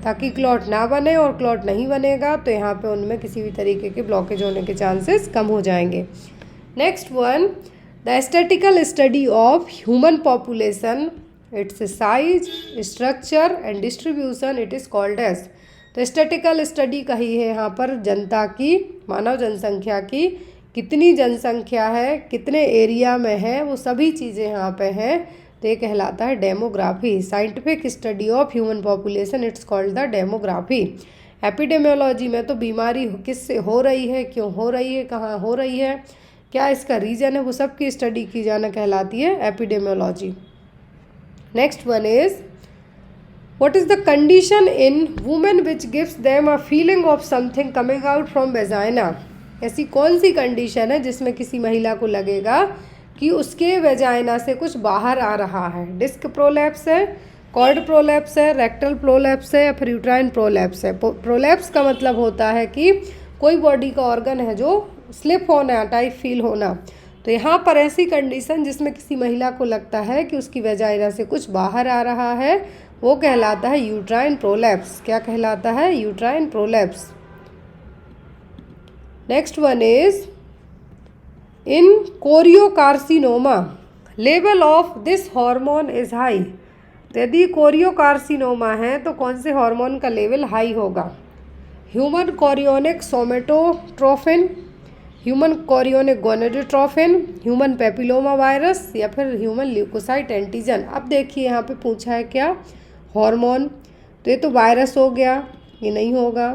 ताकि क्लॉट ना बने, और क्लॉट नहीं बनेगा तो यहाँ पे उनमें किसी भी तरीके के ब्लॉकेज होने के चांसेस कम हो जाएंगे। Next one, the statistical study of human population, its size, structure and distribution, it is called as. तो एस्थेटिकल स्टडी कही है यहाँ पर जनता की, मानव जनसंख्या की, कितनी जनसंख्या है, कितने एरिया में है, वो सभी चीज़ें यहाँ पे हैं, तो ये कहलाता है demography. Scientific study of human population, it's called the demography. Epidemiology में तो बीमारी किससे हो रही है, क्यों हो रही है, कहाँ हो रही है, क्या इसका रीज़न है, वो सब की स्टडी की जाना कहलाती है epidemiology. Next one is what is the condition in women which gives them a feeling of something coming out from vagina? ऐसी कौन सी कंडीशन है जिसमें किसी महिला को लगेगा कि उसके वेजाइना से कुछ बाहर आ रहा है? डिस्क प्रोलैप्स है, कॉर्ड प्रोलैप्स है, रेक्टल प्रोलैप्स है, या फिर यूट्राइन प्रोलैप्स है। प्रोलैप्स का मतलब होता है कि कोई बॉडी का ऑर्गन है जो स्लिप होना, टाइप फील होना। तो यहाँ पर ऐसी कंडीशन जिसमें किसी महिला को लगता है कि उसकी वेजाइना से कुछ बाहर आ रहा है, वो कहलाता है यूट्राइन प्रोलैप्स। क्या कहलाता है? Uterine prolapse. Next one is in choriocarcinoma level of this hormone is high. यदि कोरियोकार्सिनोमा है तो कौन से हार्मोन का लेवल हाई होगा? Human chorionic somatotrophin, human chorionic gonadotrophin, human papilloma virus, या फिर ह्यूमन ल्यूकोसाइट एंटीजन। अब देखिए यहाँ पे पूछा है क्या? हार्मोन। तो ये तो वायरस हो गया, ये नहीं होगा।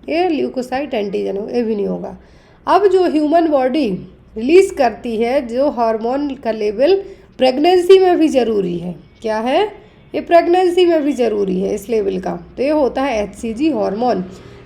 ये ल्यूकोसाइट एंटीजन हो, ये भी नहीं होगा। अब जो ह्यूमन बॉडी रिलीज़ करती है जो हार्मोन का लेवल प्रेगनेंसी में भी ज़रूरी है, क्या है? ये प्रेगनेंसी में भी ज़रूरी है इस लेवल का, तो ये होता है HCG hormone,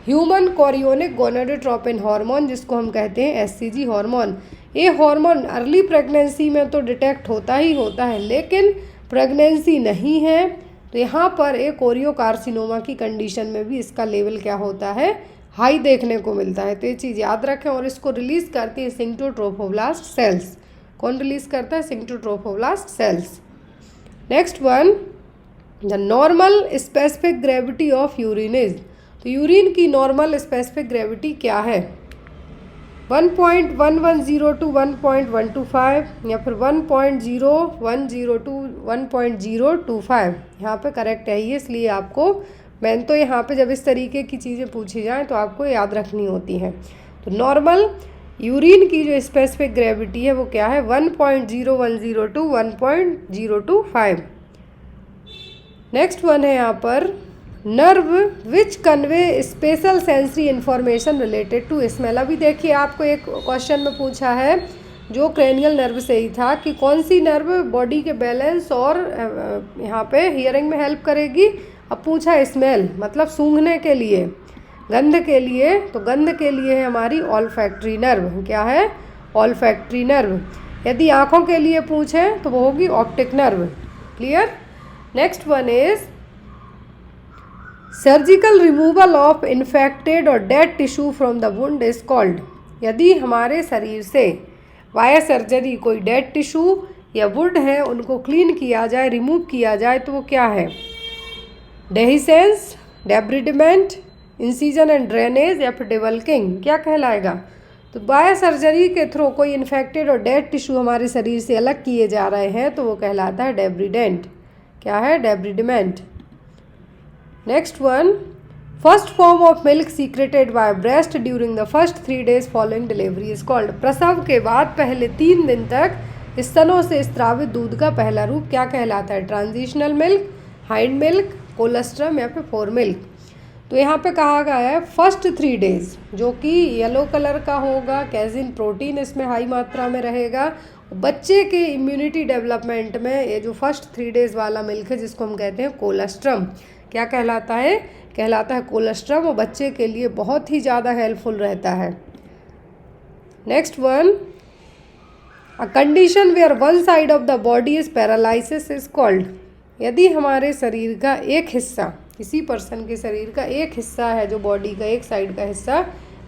human chorionic gonadotropin hormone, जिसको हम कहते हैं HCG हार्मोन। ये हार्मोन अर्ली प्रेगनेंसी में तो डिटेक्ट होता ही होता है, लेकिन प्रेगनेंसी नहीं है तो यहाँ पर एक कोरियोकार्सिनोमा की कंडीशन में भी इसका लेवल क्या होता है? हाई देखने को मिलता है। तो ये चीज़ याद रखें। और इसको रिलीज़ करती है सिंक्टोट्रोफोब्लास्ट सेल्स। कौन रिलीज़ करता है? Syncytiotrophoblast cells. Next one, the normal specific gravity of urine is. तो यूरिन की नॉर्मल स्पेसिफिक ग्रेविटी क्या है? 1.1102 टू 1.125, या फिर 1.0102 टू 1.025। यहाँ पे करेक्ट है ये, इसलिए आपको मैंने तो यहाँ पे जब इस तरीके की चीज़ें पूछी जाएँ तो आपको याद रखनी होती हैं। तो नॉर्मल यूरिन की जो स्पेसिफिक ग्रेविटी है वो क्या है 1.0102 टू 1.025। नेक्स्ट वन है यहाँ पर nerve which convey special sensory information related to smell. अभी देखिए आपको एक क्वेश्चन में पूछा है जो क्रेनियल नर्व से ही था कि कौन सी नर्व बॉडी के बैलेंस और यहाँ पे हियरिंग में हेल्प करेगी। अब पूछा स्मेल मतलब सूंघने के लिए, गंध के लिए, तो गंध के लिए है हमारी ऑल्फैक्टरी नर्व। क्या है? Olfactory nerve. यदि आँखों के लिए पूछे तो वो होगी optic nerve. Clear? Next one is surgical removal of infected और dead tissue from the wound is called. यदि हमारे शरीर से वाया सर्जरी कोई डेड टिश्यू या वुंड है उनको क्लीन किया जाए, रिमूव किया जाए, तो वो क्या है? डेहिसेंस, डेब्रिडमेंट, इंसीजन एंड ड्रेनेज या फिर डिवल्किंग, क्या कहलाएगा? तो वाया सर्जरी के थ्रू कोई इन्फेक्टेड और डेड टिश्यू हमारे शरीर से अलग किए जा रहे हैं तो वो कहलाता है डेब्रिडेंट। क्या है? Debridement. Next one, first form of milk secreted by breast during the first 3 days following delivery is called. प्रसव के बाद पहले 3 दिन तक स्तनों से स्रावित दूध का पहला रूप क्या कहलाता है? Transitional milk, hind milk, colostrum या फिर फोर मिल्क। तो यहाँ पे कहा गया है फर्स्ट 3 days, जो कि येलो कलर का होगा, कैजिन प्रोटीन इसमें हाई मात्रा में रहेगा। बच्चे के इम्यूनिटी डेवलपमेंट में ये जो फर्स्ट 3 days वाला मिल्क है जिसको हम कहते हैं कोलेस्ट्रम, क्या कहलाता है? कहलाता है कोलेस्ट्रम, और बच्चे के लिए बहुत ही ज़्यादा हेल्पफुल रहता है। Next one, a condition where one side of the body is paralysis is called. यदि हमारे शरीर का एक हिस्सा, किसी पर्सन के शरीर का एक हिस्सा है जो बॉडी का एक साइड का हिस्सा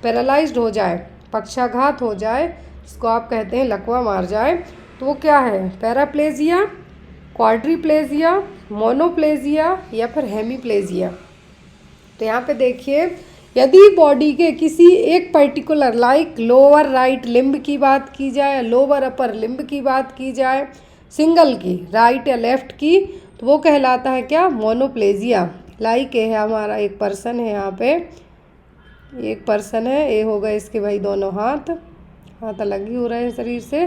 पैरालाइज्ड हो जाए, पक्षाघात हो जाए, जिसको आप कहते हैं लकवा मार जाए, तो वो क्या है? पैराप्लेजिया, क्वाड्रीप्लेजिया, मोनोप्लेजिया या फिर हेमीप्लेजिया। तो यहाँ पे देखिए यदि बॉडी के किसी एक particular like lower right limb की बात की जाए, लोअर अपर लिम्ब की बात की जाए, सिंगल की, राइट या लेफ्ट की, तो वो कहलाता है क्या? मोनोप्लेजिया। लाइक है हमारा एक पर्सन है, यहाँ पे एक पर्सन है, ये हो गए इसके भाई दोनों हाथ अलग ही हो रहे हैं शरीर से,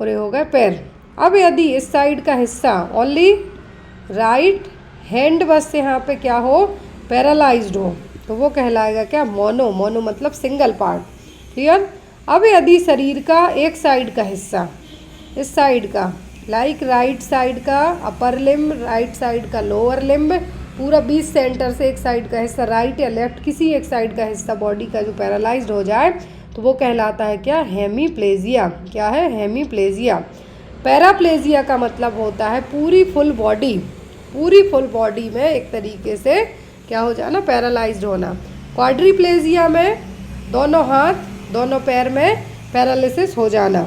और ये हो गए पैर। अब यदि इस साइड का हिस्सा ओनली राइट हैंड बस यहाँ पे क्या हो? पैरालाइज्ड हो, तो वो कहलाएगा क्या? मोनो। मोनो मतलब सिंगल पार्ट। क्लियर? अब यदि शरीर का एक साइड का हिस्सा, इस साइड का, लाइक राइट साइड का अपर लिम्ब, राइट साइड का लोअर लिम्ब, पूरा 20 सेंटर से एक साइड का हिस्सा, राइट या लेफ्ट किसी एक साइड का हिस्सा बॉडी का जो पैरालाइज्ड हो जाए, तो वो कहलाता है क्या? हेमीप्लेजिया। क्या है? हेमीप्लेजिया। पैराप्लेजिया का मतलब होता है पूरी फुल बॉडी, पूरी फुल बॉडी में एक तरीके से क्या हो जाना? पैरालाइज्ड होना। क्वाड्रीप्लेजिया में दोनों हाथ, दोनों पैर में पैरालिसिस हो जाना।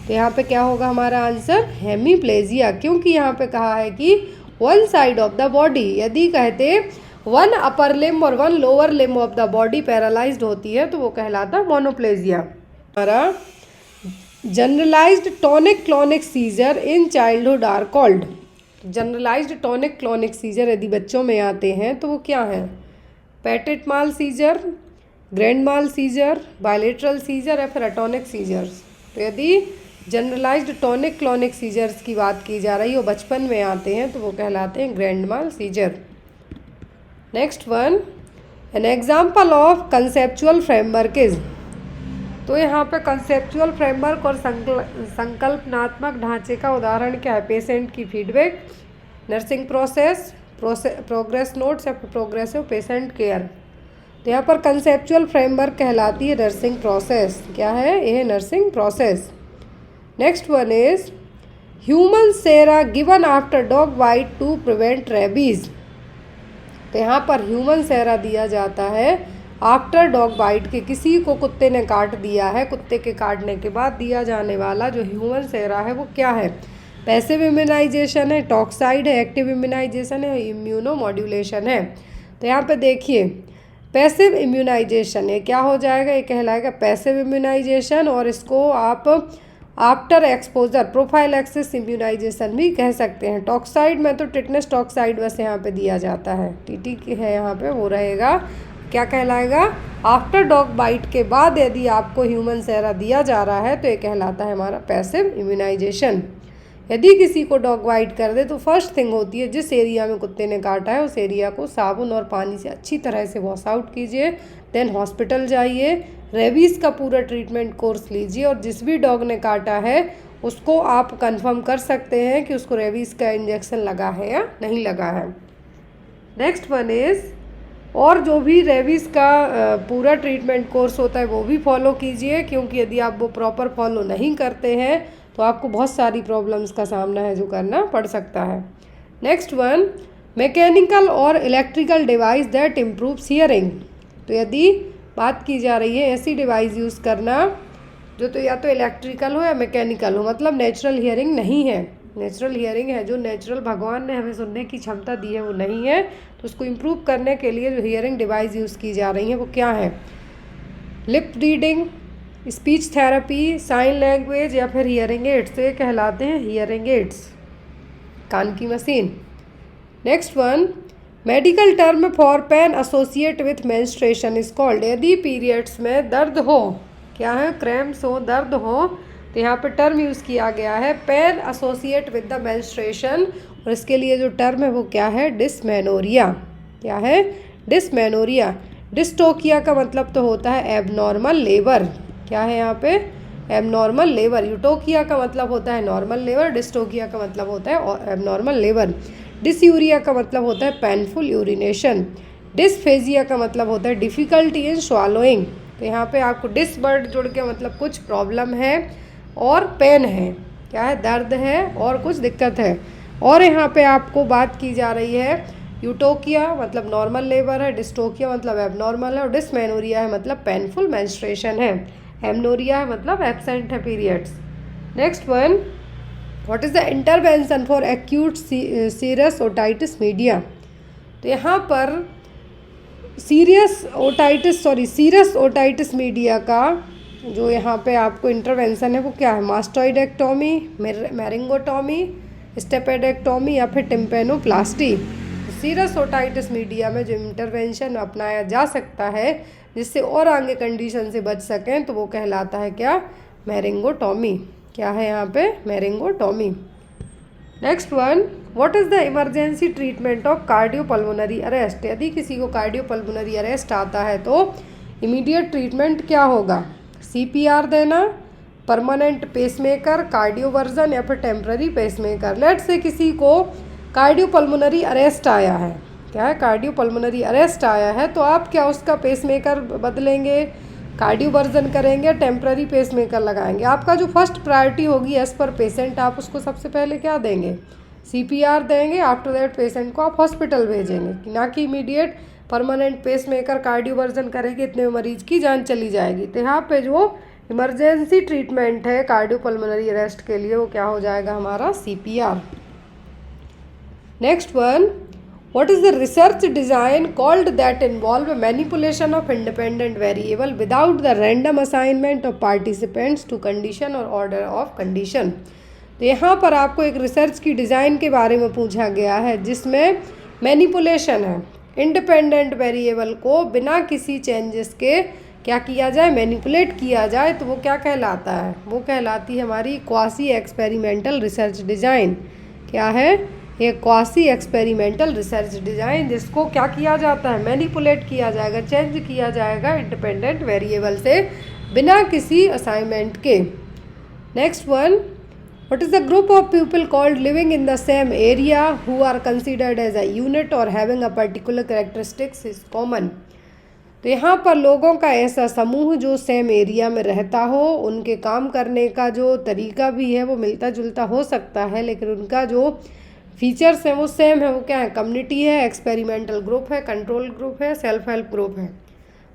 तो यहाँ पे क्या होगा हमारा आंसर? हेमीप्लेजिया, क्योंकि यहाँ पे कहा है कि one side of the body. यदि कहते वन अपर लिम्ब और one lower limb of the body paralysed होती है तो वो कहलाता है मोनोप्लेजिया। हमारा generalised tonic clonic seizure in childhood are called. Generalised tonic clonic seizure यदि बच्चों में आते हैं तो वो क्या है? Petit mal seizure, grand mal seizure, bilateral seizure या फिर अटोनिक सीजर्स। तो यदि जनरलाइज्ड टॉनिक क्लॉनिक सीजर्स की बात की जा रही है, वो बचपन में आते हैं तो वो कहलाते हैं grand mal seizure. Next one, an example of conceptual framework is. तो यहाँ पे कंसेप्चुअल फ्रेमवर्क और संकल्पनात्मक ढांचे का उदाहरण क्या है? पेशेंट की feedback, nursing process, progress notes या फिर प्रोग्रेसिव पेशेंट केयर। तो यहाँ पर कंसेप्चुअल फ्रेमवर्क कहलाती है नर्सिंग प्रोसेस। क्या है? ये है nursing process. Next one is human sera given after dog bite to prevent rabies. तो यहाँ पर ह्यूमन सेरा दिया जाता है आफ्टर डॉग बाइट के, किसी को कुत्ते ने काट दिया है, कुत्ते के काटने के बाद दिया जाने वाला जो ह्यूमन सेरा है वो क्या है? पैसिव इम्यूनाइजेशन है, टॉक्साइड है, एक्टिव इम्यूनाइजेशन है, इम्यूनो मॉड्यूलेशन है। तो यहाँ पे देखिए पैसिव इम्यूनाइजेशन, ये क्या हो जाएगा? ये कहलाएगा पैसिव इम्यूनाइजेशन, और इसको आप आफ्टर एक्सपोजर प्रोफाइलैक्सिस इम्यूनाइजेशन भी कह सकते हैं। टॉक्साइड में तो टिटनेस टॉक्साइड बस यहाँ पे दिया जाता है, टीटी की है यहाँ पे, वो रहेगा क्या कहलाएगा? आफ्टर डॉग बाइट के बाद यदि आपको ह्यूमन सेरा दिया जा रहा है तो ये कहलाता है हमारा पैसिव इम्यूनाइजेशन। यदि किसी को डॉग बाइट कर दे तो फर्स्ट थिंग होती है, जिस एरिया में कुत्ते ने काटा है उस एरिया को साबुन और पानी से अच्छी तरह से वॉश आउट कीजिए, देन हॉस्पिटल जाइए, रेबीज़ का पूरा ट्रीटमेंट कोर्स लीजिए और जिस भी डॉग ने काटा है उसको आप कंफर्म कर सकते हैं कि उसको रेबीज़ का इंजेक्शन लगा है या नहीं लगा है। नेक्स्ट वन इज़, और जो भी रेबीज़ का पूरा ट्रीटमेंट कोर्स होता है वो भी फॉलो कीजिए, क्योंकि यदि आप वो प्रॉपर फॉलो नहीं करते हैं तो आपको बहुत सारी प्रॉब्लम्स का सामना है जो करना पड़ सकता है। नेक्स्ट वन, मैकेनिकल और electrical device that improves hearing. तो यदि बात की जा रही है ऐसी डिवाइस यूज़ करना जो तो या तो इलेक्ट्रिकल हो या मैकेनिकल हो, मतलब नेचुरल हियरिंग नहीं है। नेचुरल हियरिंग है जो नेचुरल भगवान ने हमें सुनने की क्षमता दी है वो नहीं है, तो उसको इम्प्रूव करने के लिए जो हियरिंग डिवाइस यूज़ की जा रही हैं वो क्या है? Lip reading, speech therapy, sign language या फिर हियरिंग एड्स। तो ये कहलाते हैं हियरिंग एड्स, कान की मशीन। Next one, medical term for pain associate with menstruation is called. यदि पीरियड्स में दर्द हो, क्या है, क्रैम्प्स हो, दर्द हो, तो यहाँ पे टर्म यूज़ किया गया है pain associate with the menstruation, और इसके लिए जो टर्म है वो क्या है? डिस्मेनोरिया। क्या है? डिस्मेनोरिया। डिस्टोकिया का मतलब तो होता है एबनॉर्मल लेबर। क्या है यहाँ पे? Abnormal labour. यूटोकिया का मतलब होता है नॉर्मल लेबर, डिस्टोकिया का मतलब होता है एबनॉर्मल लेबर। डिसयूरिया का मतलब होता है पेनफुल यूरिनेशन। डिस्फेजिया का मतलब होता है डिफ़िकल्टी इन स्वालोइंग। तो यहाँ पे आपको डिस वर्ड जुड़ के मतलब कुछ प्रॉब्लम है और पेन है, क्या है? दर्द है और कुछ दिक्कत है। और यहाँ पे आपको बात की जा रही है यूटोकिया मतलब नॉर्मल लेबर है, डिस्टोकिया मतलब एबनॉर्मल है और डिसमेनोरिया है मतलब पेनफुल मेंस्ट्रुएशन है, एमनोरिया है मतलब एब्सेंट है periods. Next one, what is the intervention for acute serous otitis media. तो यहाँ पर सीरस ओटाइटिस मीडिया का जो यहाँ पे आपको इंटरवेंशन है वो क्या है? मास्टोइडेक्टोमी, मैरिंगोटोमी, स्टेपेडेक्टोमी या फिर टिम्पेनोप्लास्टी। सीरस ओटाइटिस मीडिया में जो इंटरवेंशन अपनाया जा सकता है जिससे और आगे कंडीशन से बच सकें तो वो कहलाता है क्या? मैरिंगोटोमी। क्या है यहाँ पे? Myringotomy. Next one, what is the emergency treatment of cardiopulmonary arrest. यदि किसी को कार्डियोपल्मोनरी अरेस्ट आता है तो इमीडिएट ट्रीटमेंट क्या होगा? CPR देना, परमानेंट पेसमेकर, कार्डियोवर्जन या फिर टेम्पररी पेसमेकर। लेट से किसी को कार्डियोपल्मोनरी अरेस्ट आया है, क्या है? कार्डियोपल्मोनरी अरेस्ट आया है तो आप क्या उसका पेसमेकर बदलेंगे, कार्डियोवर्जन करेंगे, टेम्पररी पेसमेकर लगाएंगे? आपका जो फर्स्ट प्रायोरिटी होगी एज पर पेशेंट, आप उसको सबसे पहले क्या देंगे? CPR देंगे। आफ्टर दैट पेशेंट को आप हॉस्पिटल भेजेंगे, ना कि इमीडिएट परमानेंट पेसमेकर कार्डियोवर्जन करेंगे, इतने में मरीज की जान चली जाएगी। तो यहाँ पे जो इमरजेंसी ट्रीटमेंट है कार्डियोपल्मोनरी अरेस्ट के लिए वो क्या हो जाएगा? हमारा CPR। Next one, what is the research design called that involve manipulation of independent variable without the random assignment of participants to condition or order of condition। तो यहाँ पर आपको एक रिसर्च की डिज़ाइन के बारे में पूछा गया है जिसमें मैनिपुलेशन है, इंडिपेंडेंट वेरिएबल को बिना किसी चेंजेस के क्या किया जाए? मैनिपुलेट किया जाए। तो वो क्या कहलाता है? वो कहलाती है हमारी क्वासी एक्सपेरिमेंटल रिसर्च डिज़ाइन। क्या है? ये क्वासी एक्सपेरिमेंटल रिसर्च डिज़ाइन जिसको क्या किया जाता है? मैनिपुलेट किया जाएगा, चेंज किया जाएगा इंडिपेंडेंट वेरिएबल से बिना किसी असाइनमेंट के। Next one, what is the group of people called living in the same area who are considered as a unit और having a particular characteristics is common. तो यहाँ पर लोगों का ऐसा समूह जो सेम एरिया में रहता हो, उनके काम करने का जो तरीका भी है वो मिलता जुलता हो सकता है लेकिन उनका जो फीचर्स हैं वो सेम है। वो क्या है? कम्युनिटी है, एक्सपेरिमेंटल ग्रुप है, कंट्रोल ग्रुप है, सेल्फ हेल्प ग्रुप है।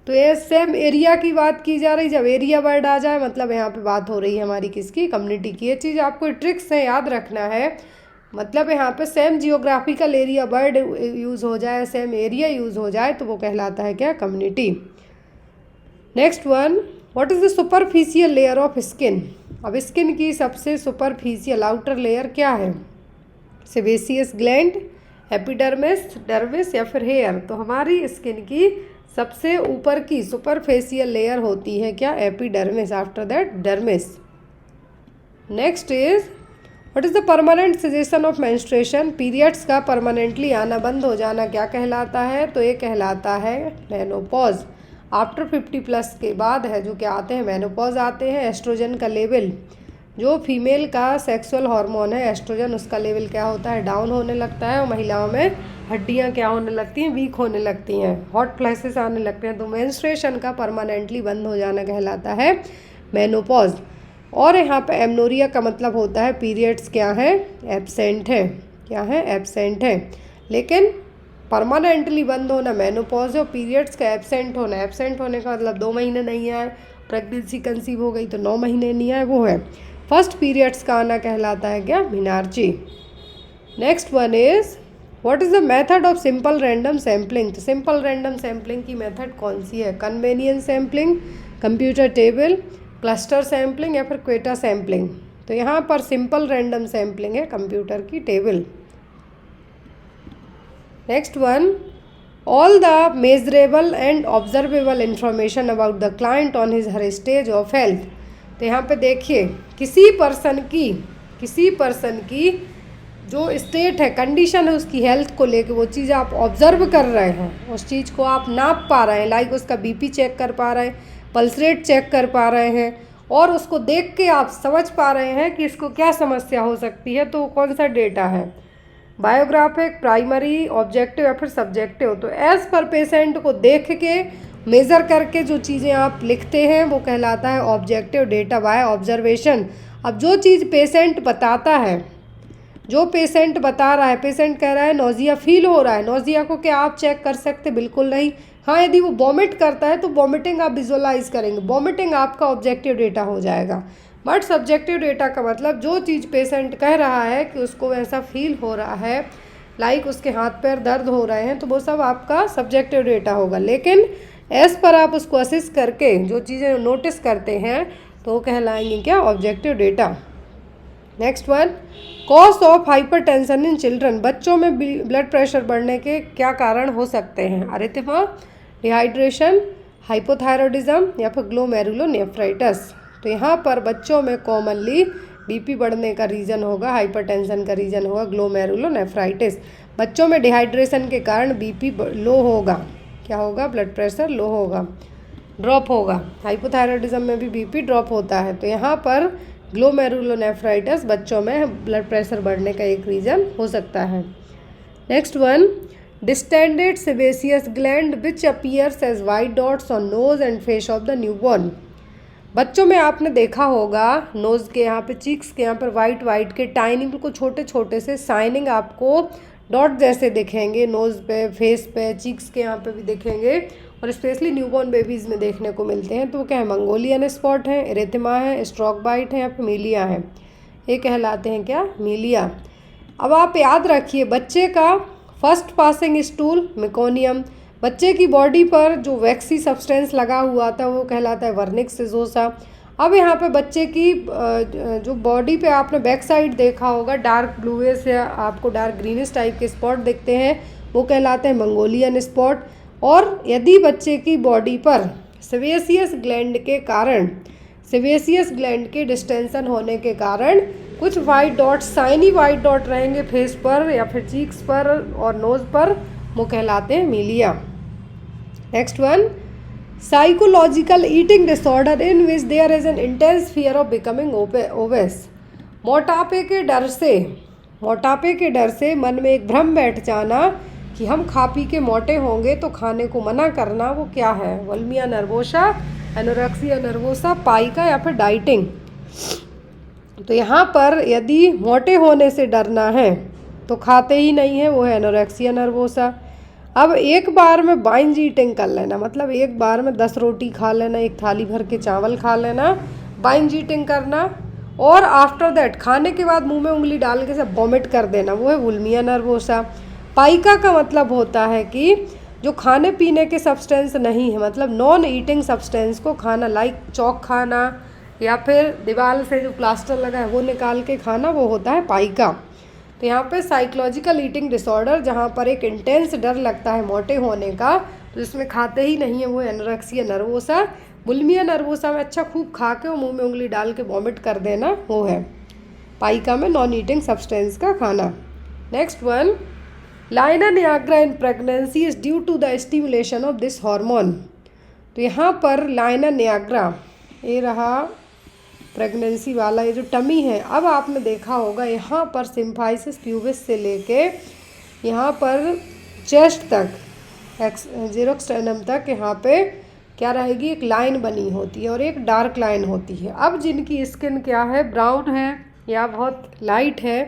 तो ये सेम एरिया की बात की जा रही। जब एरिया वर्ड आ जाए मतलब यहाँ पे बात हो रही है हमारी किसकी? कम्युनिटी की। ये चीज़ आपको ट्रिक्स है याद रखना है। मतलब यहाँ पे same geographical area word use हो जाए, सेम एरिया यूज़ हो जाए तो वो कहलाता है क्या? Community. Next one, what is the superficial layer of skin. अब स्किन की सबसे सुपरफिशियल आउटर लेयर क्या है? सेबेसियस ग्लैंड, एपिडर्मिस, डर्मिस या फिर हेयर। तो हमारी स्किन की सबसे ऊपर की सुपरफेशियल लेयर होती है क्या, epidermis, after that dermis. Next is what is the permanent cessation of menstruation, periods का परमानेंटली आना बंद हो जाना क्या कहलाता है, तो ये कहलाता है मेनोपॉज। आफ्टर 50+ के बाद है जो क्या आते हैं, मेनोपॉज आते हैं। एस्ट्रोजन का लेवल, जो फीमेल का सेक्सुअल हार्मोन है एस्ट्रोजन, उसका लेवल क्या होता है, डाउन होने लगता है। और महिलाओं में हड्डियां क्या होने लगती हैं, वीक होने लगती हैं, हॉट फ्लैशेस आने लगते हैं। तो मेंस्ट्रुएशन का परमानेंटली बंद हो जाना कहलाता है मेनोपॉज। और यहाँ पे एमनोरिया का मतलब होता है पीरियड्स क्या है, एब्सेंट है, क्या है, एब्सेंट है। लेकिन परमानेंटली बंद होना मेनोपॉज और पीरियड्स का एब्सेंट होना, एब्सेंट होने का मतलब 2 महीने नहीं आए, प्रेगनेंसी कंसीव हो गई तो 9 महीने नहीं आए, वो है। फर्स्ट पीरियड्स का आना कहलाता है क्या, menarche. Next one is what is the method of simple random sampling, तो सिंपल रैंडम सैम्पलिंग की मेथड कौन सी है, convenience sampling, computer table, cluster sampling या फिर क्वेटा सैम्पलिंग। तो यहाँ पर सिंपल रैंडम सैम्पलिंग है कंप्यूटर की table. Next one, all the measurable and observable information about the client on his her stage of health. तो यहाँ पे देखिए किसी पर्सन की जो स्टेट है, कंडीशन है उसकी हेल्थ को लेके, वो चीज़ आप ऑब्जर्व कर रहे हैं, उस चीज़ को आप नाप पा रहे हैं, लाइक उसका बीपी चेक कर पा रहे हैं, पल्स रेट चेक कर पा रहे हैं, और उसको देख के आप समझ पा रहे हैं कि इसको क्या समस्या हो सकती है, तो कौन सा डेटा है, बायोग्राफिक, प्राइमरी, ऑब्जेक्टिव या फिर सब्जेक्टिव। तो एज पर पेशेंट को देख के मेज़र करके जो चीज़ें आप लिखते हैं वो कहलाता है ऑब्जेक्टिव डेटा बाय ऑब्जर्वेशन। अब जो चीज़ पेशेंट बताता है, जो पेशेंट बता रहा है, पेशेंट कह रहा है नोजिया फील हो रहा है, नोजिया को क्या आप चेक कर सकते, बिल्कुल नहीं। हाँ, यदि वो वॉमिट करता है तो वॉमिटिंग आप विजुअलाइज करेंगे, वॉमिटिंग आपका ऑब्जेक्टिव डेटा हो जाएगा। बट सब्जेक्टिव डेटा का मतलब जो चीज़ पेशेंट कह रहा है कि उसको ऐसा फील हो रहा है, लाइक उसके हाथ पैर दर्द हो रहे हैं, तो वो सब आपका सब्जेक्टिव डेटा होगा। लेकिन एज पर आप उसको असिस करके जो चीज़ें नोटिस करते हैं तो कहलाएंगे क्या, objective data. Next one, cause of hypertension in children, बच्चों में ब्लड प्रेशर बढ़ने के क्या कारण हो सकते हैं, अरिथमा, डिहाइड्रेशन, हाइपोथायरॉयडिज्म या फिर ग्लोमेरुलोनेफ्राइटिस। तो यहाँ पर बच्चों में कॉमनली बीपी बढ़ने का रीज़न होगा, हाइपरटेंशन का रीज़न होगा ग्लोमेरुलोनेफ्राइटिस। बच्चों में डिहाइड्रेशन के कारण बीपी लो होगा, क्या होगा, ब्लड प्रेशर लो होगा, ड्रॉप होगा। हाइपोथायरॉयडिज्म में भी बीपी ड्रॉप होता है। तो यहाँ पर ग्लोमेरुलोनेफ्राइटिस बच्चों में ब्लड प्रेशर बढ़ने का एक रीज़न हो सकता है। Next one, distended sebaceous gland which appears as white dots on nose and face of the newborn. बच्चों में आपने देखा होगा नोज़ के यहाँ पे, चीक्स के यहाँ पर वाइट वाइट के टाइनी बिल्कुल छोटे छोटे से शाइनिंग आपको डॉट जैसे दिखेंगे, नोज़ पे, फेस पे, चीक्स के यहाँ पे भी दिखेंगे, और स्पेशली न्यूबॉर्न बेबीज़ में देखने को मिलते हैं। तो वो क्या है, मंगोलियन स्पॉट है, एरिथेमा है, स्ट्रोक बाइट है या फिर मीलिया है, ये कहलाते हैं क्या, मीलिया। अब आप याद रखिए बच्चे का फर्स्ट पासिंग स्टूल मेकोनियम, बच्चे की बॉडी पर जो वैक्सी सब्सटेंस लगा हुआ था वो कहलाता है वर्निक्स सिजोसा। अब यहाँ पे बच्चे की जो बॉडी पे आपने बैक साइड देखा होगा डार्क ब्लूइश या आपको डार्क ग्रीनिश टाइप के स्पॉट दिखते हैं, वो कहलाते हैं मंगोलियन स्पॉट। और यदि बच्चे की बॉडी पर सेबेसियस ग्लैंड के कारण, सेबेसियस ग्लैंड के डिस्टेंशन होने के कारण कुछ white dot, shiny white dot रहेंगे फेस पर या फिर चीक्स पर और नोज़ पर, वो कहलाते हैं milia. Next one, psychological eating disorder in which there is an intense fear of becoming obese. मोटापे के डर से मन में एक भ्रम बैठ जाना कि हम खा पी के मोटे होंगे, तो खाने को मना करना, वो क्या है, bulimia nervosa, anorexia nervosa, pica या फिर डाइटिंग। तो यहाँ पर यदि मोटे होने से डरना है तो खाते ही नहीं है, वो है एनोरेक्सिया नर्वोसा। अब एक बार में बाइंज ईटिंग कर लेना, मतलब एक बार में 10 रोटी खा लेना, एक थाली भर के चावल खा लेना, बाइंज ईटिंग करना, और आफ्टर दैट खाने के बाद मुंह में उंगली डाल के सब वॉमिट कर देना, वो है बुलिमिया नर्वोसा। पाइका का मतलब होता है कि जो खाने पीने के सब्सटेंस नहीं है, मतलब नॉन ईटिंग सब्सटेंस को खाना, लाइक चौक खाना या फिर दीवार से जो प्लास्टर लगा है वो निकाल के खाना, वो होता है पाइका। तो यहाँ पे साइकोलॉजिकल ईटिंग डिसऑर्डर, जहाँ पर एक इंटेंस डर लगता है मोटे होने का, तो इसमें खाते ही नहीं है वो एनोरेक्सिया नर्वोसा। बुलिमिया नर्वोसा में अच्छा खूब खा के और मुँह में उंगली डाल के वॉमिट कर देना वो है पाइका में नॉन ईटिंग सब्सटेंस का खाना। Next one, linea nigra in pregnancy is due to the stimulation of this hormone. तो यहाँ पर लाइना नियाग्रा, ये रहा प्रेगनेंसी वाला ये जो टमी है। अब आपने देखा होगा यहाँ पर सिम्फाइसिस प्यूबिस से लेके यहाँ पर चेस्ट तक ज़ेरोस्टेनम तक यहाँ पे क्या रहेगी, एक लाइन बनी होती है और एक डार्क लाइन होती है। अब जिनकी स्किन क्या है, ब्राउन है या बहुत लाइट है,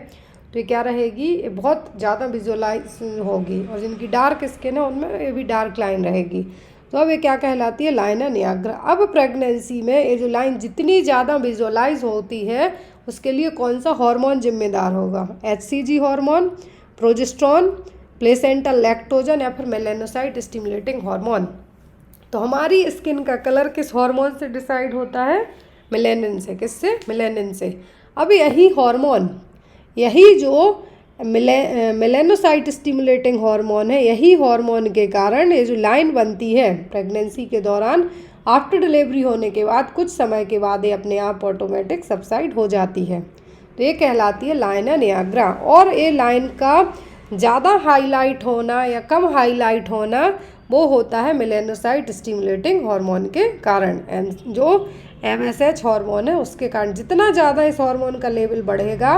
तो ये क्या रहेगी, ये बहुत ज़्यादा विजुअलाइज होगी। और जिनकी डार्क स्किन है उनमें ये भी डार्क लाइन रहेगी। तो अब ये क्या कहलाती है, लाइना नियाग्रा। अब प्रेगनेंसी में ये जो लाइन जितनी ज़्यादा विजुअलाइज होती है उसके लिए कौन सा हार्मोन जिम्मेदार होगा, HCG hormone, progesterone, placental lactogen या फिर मेलानोसाइट स्टिमुलेटिंग हार्मोन। तो हमारी स्किन का कलर किस हार्मोन से डिसाइड होता है, मेलानिन से। किससे, मेलानिन से। अब यही हार्मोन, यही जो मेलानोसाइट स्टिमुलेटिंग हार्मोन है, यही हार्मोन के कारण ये जो लाइन बनती है प्रेगनेंसी के दौरान, आफ्टर डिलीवरी होने के बाद कुछ समय के बाद ये अपने आप ऑटोमेटिक सबसाइड हो जाती है। तो ये कहलाती है लाइना नियाग्रा। और ये लाइन का ज़्यादा हाईलाइट होना या कम हाईलाइट होना वो होता है मेलानोसाइट स्टिमुलेटिंग हार्मोन के कारण। जो MSH हार्मोन है उसके कारण जितना ज़्यादा इस हार्मोन का लेवल बढ़ेगा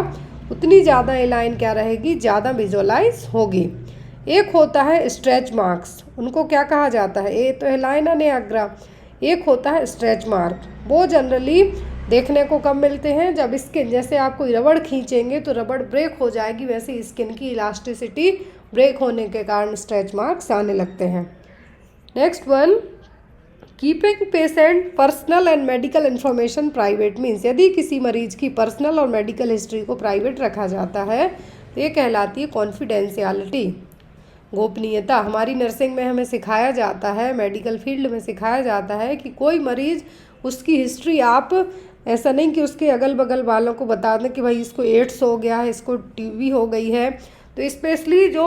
उतनी ज़्यादा ये लाइन क्या रहेगी, ज़्यादा विजुअलाइज होगी। एक होता है स्ट्रेच मार्क्स, उनको क्या कहा जाता है, ये तो है लाइना नियाग्रा। एक होता है स्ट्रेच मार्क, वो जनरली देखने को कब मिलते हैं, जब स्किन, जैसे आप कोई रबड़ खींचेंगे तो रबड़ ब्रेक हो जाएगी, वैसे स्किन की इलास्टिसिटी ब्रेक होने के कारण स्ट्रेच मार्क्स आने लगते हैं। Next one, keeping patient personal and medical information private means, यदि किसी मरीज की पर्सनल और मेडिकल हिस्ट्री को प्राइवेट रखा जाता है तो ये कहलाती है कॉन्फिडेंशियलिटी, गोपनीयता। हमारी नर्सिंग में हमें सिखाया जाता है, मेडिकल फील्ड में सिखाया जाता है कि कोई मरीज़, उसकी हिस्ट्री आप ऐसा नहीं कि उसके अगल बगल वालों को बता दें कि भाई इसको एड्स हो गया है, इसको TB हो गई है। तो स्पेशली जो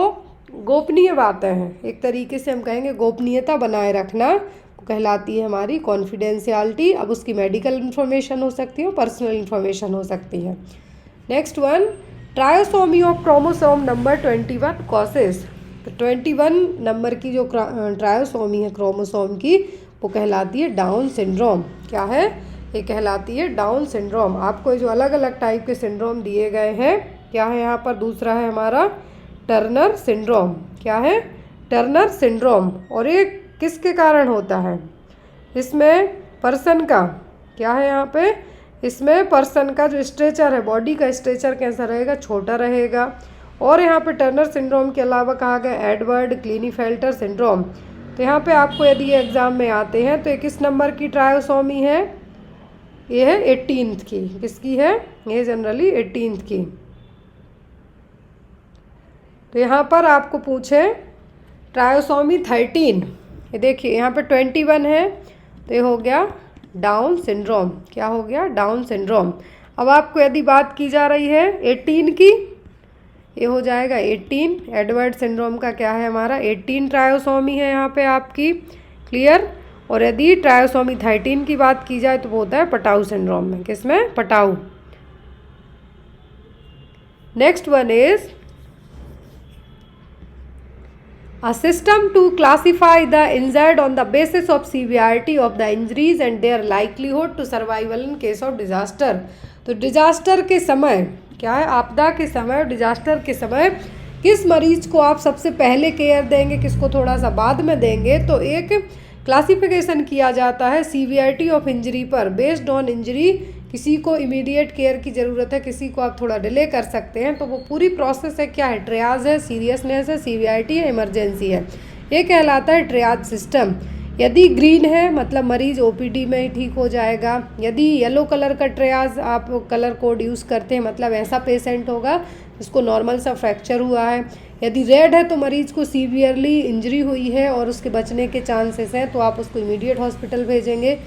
गोपनीय बातें हैं, एक तरीके से हम कहेंगे गोपनीयता बनाए रखना, कहलाती है हमारी कॉन्फिडेंशियलिटी। अब उसकी मेडिकल इन्फॉर्मेशन हो सकती है, पर्सनल इन्फॉर्मेशन हो सकती है। Next one, trisomy of chromosome number 21 causes. तो 21 नंबर की जो ट्रायोसोमी है क्रोमोसोम की, वो कहलाती है डाउन सिंड्रोम। क्या है, ये कहलाती है डाउन सिंड्रोम। आपको जो अलग अलग टाइप के सिंड्रोम दिए गए हैं, क्या है यहाँ पर, दूसरा है हमारा टर्नर सिंड्रोम। क्या है, टर्नर सिंड्रोम। और ये किसके कारण होता है, इसमें पर्सन का, क्या है यहाँ पे, इसमें पर्सन का जो स्ट्रेचर है, बॉडी का स्ट्रेचर कैसा रहेगा, छोटा रहेगा। और यहाँ पे टर्नर सिंड्रोम के अलावा कहा गया एडवर्ड क्लीनीफेल्टर सिंड्रोम। तो यहाँ पे आपको यदि ये एग्ज़ाम में आते हैं तो ये किस नंबर की ट्रायोसोमी है, ये है 18th की। किसकी है, ये जनरली 18th की। तो यहाँ पर आपको पूछे ट्रायोसोमी 13, ये देखिए यहाँ पे 21 है, तो ये हो गया डाउन सिंड्रोम। क्या हो गया, डाउन सिंड्रोम। अब आपको यदि बात की जा रही है 18 की, ये हो जाएगा 18, एडवर्ड सिंड्रोम का क्या है हमारा 18 ट्रायोसोमी है यहाँ पे आपकी, क्लियर। और यदि ट्रायोसोमी 13 की बात की जाए तो वो होता है पटाऊ सिंड्रोम में। किसमें, पटाऊ। Next one is a system to classify the injured on the basis of severity of the injuries and their likelihood to survival in case of disaster। तो डिजास्टर के समय, क्या है, आपदा के समय, डिजास्टर के समय किस मरीज को आप सबसे पहले केयर देंगे, किसको थोड़ा सा बाद में देंगे। तो एक क्लासिफिकेशन किया जाता है सीवियरिटी ऑफ इंजरी पर, बेस्ड ऑन इंजरी। किसी को इमीडिएट केयर की ज़रूरत है, किसी को आप थोड़ा डिले कर सकते हैं। तो वो पूरी प्रोसेस है, क्या है, ट्रियाज है, सीरियसनेस है, सीवियरिटी है, इमरजेंसी है। ये कहलाता है ट्रियाज सिस्टम। यदि ग्रीन है मतलब मरीज़ OPD में ही ठीक हो जाएगा। यदि येलो कलर का ट्रियाज आप कलर कोड यूज़ करते हैं मतलब ऐसा पेशेंट होगा जिसको नॉर्मल सा फ्रैक्चर हुआ है। यदि रेड है तो मरीज़ को सीवियरली इंजरी हुई है और उसके बचने के चांसेस हैं, तो आप उसको इमीडिएट हॉस्पिटल भेजेंगे।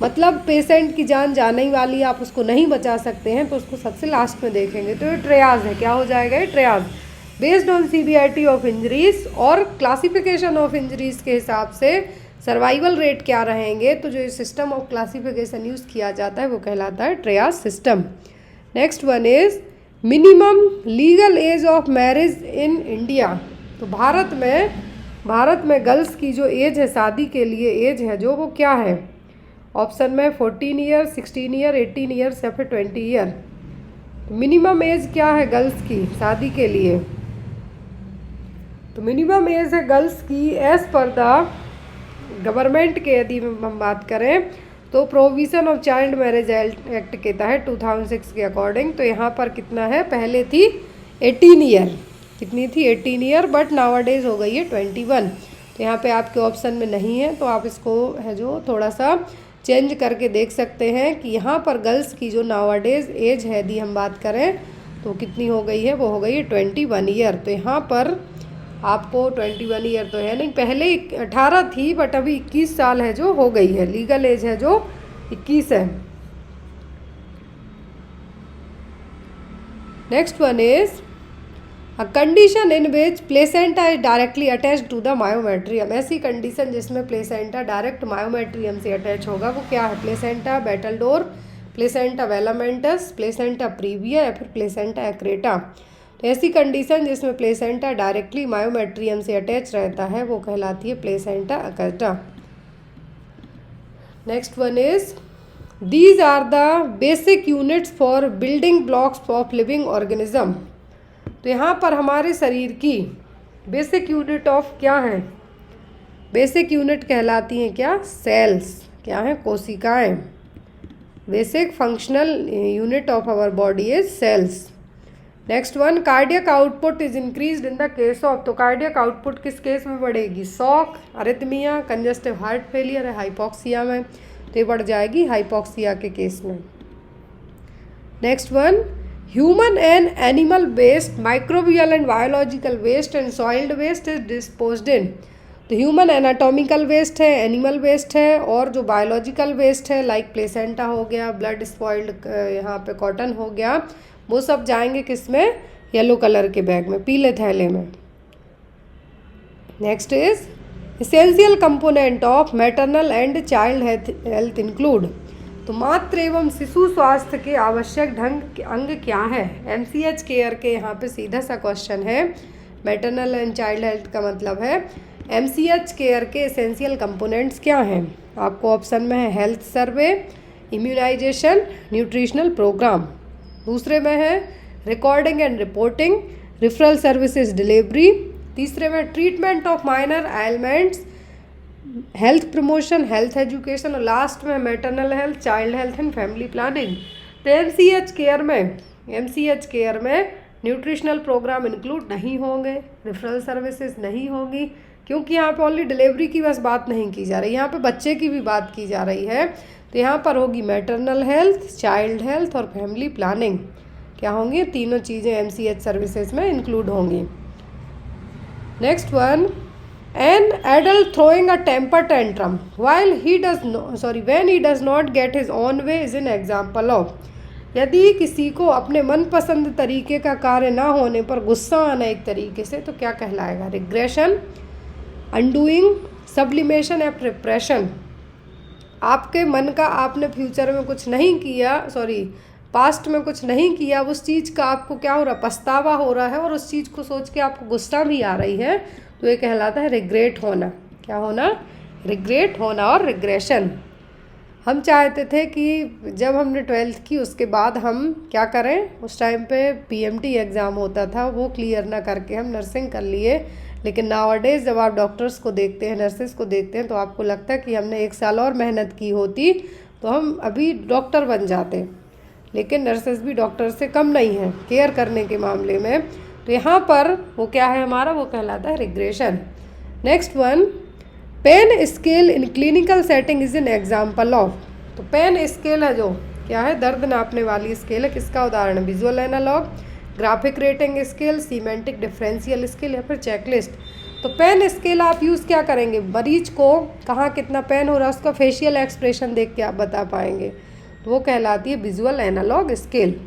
मतलब पेशेंट की जान जाने ही वाली, आप उसको नहीं बचा सकते हैं तो उसको सबसे लास्ट में देखेंगे। तो ये ट्रियाज है, क्या हो जाएगा, ये triage. Based on CVRT of injuries और क्लासिफिकेशन ऑफ इंजरीज के हिसाब से सर्वाइवल रेट क्या रहेंगे, तो जो सिस्टम ऑफ क्लासिफिकेशन यूज़ किया जाता है वो कहलाता है triage system. Next one is minimum legal age of marriage in India. तो भारत में गर्ल्स की जो एज है शादी के लिए एज है जो वो क्या है, ऑप्शन में 14 ईयर, 16 ईयर, 18 ईयर्स या फिर 20 ईयर। मिनिमम एज क्या है गर्ल्स की शादी के लिए, तो मिनिमम एज है गर्ल्स की एज पर द गवर्नमेंट के यदि हम बात करें तो provision of child marriage act के तहत 2006 के अकॉर्डिंग, तो यहाँ पर कितना है, पहले थी 18 ईयर, कितनी थी 18 ईयर, बट नावाडेज हो गई है 21। तो यहाँ पे आपके ऑप्शन में नहीं है, तो आप इसको है जो थोड़ा सा चेंज करके देख सकते हैं कि यहाँ पर गर्ल्स की जो नावाडेज एज है यदि हम बात करें तो कितनी हो गई है, वो हो गई है 21 ईयर। तो यहाँ पर आपको 21 ईयर तो है नहीं, पहले 18 थी बट अभी 21 साल है जो हो गई है, लीगल एज है जो 21 है। Next one is a condition in which placenta is directly attach to the myometrium. ऐसी कंडीशन जिसमें प्लेसेंटा डायरेक्ट मायोमेट्रियम से अटैच होगा वो क्या है, placenta battledore, placenta velamentous, placenta previa या फिर प्लेसेंटा एक्रेटा। तो ऐसी कंडीशन जिसमें प्लेसेंटा डायरेक्टली मायोमेट्रियम से अटैच रहता है वो कहलाती है placenta accreta. Next one is these are the basic units for building blocks of living organism. तो यहाँ पर हमारे शरीर की बेसिक यूनिट ऑफ क्या है, बेसिक यूनिट कहलाती हैं क्या, सेल्स, क्या है, कोशिकाएं। Basic functional unit of our body is cells. Next one cardiac output is increased in the case of. तो कार्डियक आउटपुट किस केस में बढ़ेगी, shock, arrhythmia, congestive heart failure है, हाइपोक्सिया में, तो ये बढ़ जाएगी हाइपोक्सिया के केस में। Next one human and animal waste, microbial and biological waste and soiled waste is disposed in. तो ह्यूमन एनाटॉमिकल वेस्ट है, एनिमल वेस्ट है, और जो बायोलॉजिकल वेस्ट है लाइक प्लेसेंटा हो गया, ब्लड स्पॉइल्ड यहाँ पे कॉटन हो गया, वो सब जाएंगे किस में, येलो कलर के बैग में, पीले थैले में। Next is essential component of maternal and child health include. तो मातृ एवं शिशु स्वास्थ्य के आवश्यक अंग क्या है, एमसीएच केयर के यहाँ पे सीधा सा क्वेश्चन है। मैटरनल एंड चाइल्ड हेल्थ का मतलब है एमसीएच केयर के एसेंशियल कंपोनेंट्स क्या हैं। आपको ऑप्शन में है health survey, immunisation, nutritional programme. दूसरे में है recording and reporting, referral services delivery. तीसरे में treatment of minor elements, health promotion, health education, और लास्ट में maternal health, child health and family planning. तो एमसीएच केयर में न्यूट्रिशनल प्रोग्राम इंक्लूड नहीं होंगे, रेफरल सर्विसेज नहीं होंगी, क्योंकि यहाँ पे ओनली डिलीवरी की बस बात नहीं की जा रही, यहाँ पे बच्चे की भी बात की जा रही है। तो यहाँ पर होगी मैटरनल हेल्थ, चाइल्ड हेल्थ और फैमिली प्लानिंग, क्या होंगी, तीनों चीज़ें एमसीएच सर्विसेज में इंक्लूड होंगी। Next one An adult throwing a temper tantrum when he does not get his own way is an example of। यदि किसी को अपने मनपसंद तरीके का कार्य ना होने पर गुस्सा आना एक तरीके से, तो क्या कहलाएगा, रिग्रेशन, अनडूइंग, सब्लिमेशन या रिप्रेशन। आपके मन का आपने फ्यूचर में कुछ नहीं किया, पास्ट में कुछ नहीं किया, उस चीज़ का आपको क्या हो रहा है, पछतावा हो रहा है, और उस चीज़ को सोच के आपको गुस्सा भी आ रही है, तो ये कहलाता है रिग्रेट होना। क्या होना, रिग्रेट होना और रिग्रेशन। हम चाहते थे कि जब हमने 12th की उसके बाद हम क्या करें, उस टाइम पे पीएमटी एग्ज़ाम होता था, वो क्लियर ना करके हम नर्सिंग कर लिए। लेकिन नाउअडेज जब आप डॉक्टर्स को देखते हैं, नर्सेस को देखते हैं, तो आपको लगता है कि हमने 1 साल और मेहनत की होती तो हम अभी डॉक्टर बन जाते। लेकिन नर्सेस भी डॉक्टर से कम नहीं हैं केयर करने के मामले में। तो यहाँ पर वो क्या है हमारा, वो कहलाता है regression. Next one pain scale in clinical setting is an example of. तो पेन स्केल है जो क्या है, दर्द नापने वाली स्केल है, किसका उदाहरण है, visual analogue, graphic rating scale, semantic differential scale या फिर चेकलिस्ट। तो पेन स्केल आप यूज़ क्या करेंगे, मरीज को कहाँ कितना पेन हो रहा है उसका फेशियल एक्सप्रेशन देख के आप बता पाएंगे, तो वो कहलाती है visual analogue scale.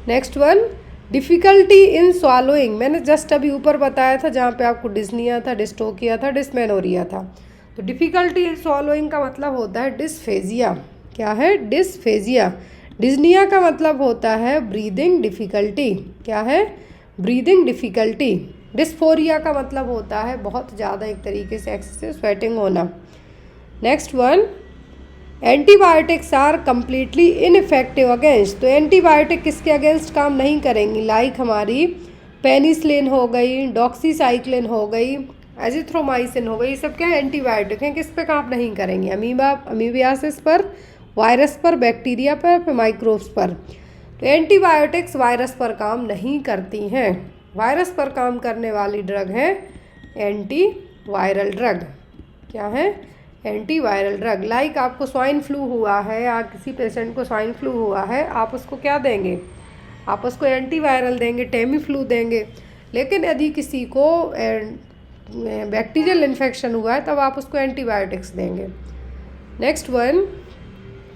Next one difficulty in swallowing, मैंने जस्ट अभी ऊपर बताया था जहाँ पे आपको डिस्निया था, डिस्टोकिया था, डिस्मेनोरिया था। तो डिफ़िकल्टी इन स्वॉलोइंग का मतलब होता है डिस्फेजिया। क्या है? डिस्फेजिया। डिस्निया का मतलब होता है ब्रीदिंग डिफ़िकल्टी। क्या है? Breathing difficulty. डिस्फोरिया का मतलब होता है बहुत ज़्यादा एक तरीके से एक्सेसिव स्वेटिंग होना। Next one, antibiotics are completely ineffective against. तो एंटीबायोटिक किसके अगेंस्ट काम नहीं करेंगी? लाइक हमारी पेनिसिलिन हो गई, डॉक्सीसाइक्लिन हो गई, एजिथ्रोमाइसिन हो गई, ये सब क्या है? एंटीबायोटिक हैं। किस पे काम नहीं करेंगी? अमीबियासिस पर, वायरस पर, बैक्टीरिया पर, माइक्रोब्स पर। तो एंटीबायोटिक्स वायरस पर काम नहीं करती हैं। वायरस पर काम करने वाली ड्रग है एंटी वायरल ड्रग। क्या है? Anti viral drug. लाइक आपको स्वाइन फ्लू हुआ है या किसी पेशेंट को स्वाइन फ्लू हुआ है, आप उसको क्या देंगे? आप उसको एंटी वायरल देंगे, टेमी फ्लू देंगे। लेकिन यदि किसी को बैक्टीरियल इन्फेक्शन हुआ है तब आप उसको एंटीबायोटिक्स देंगे। Next one,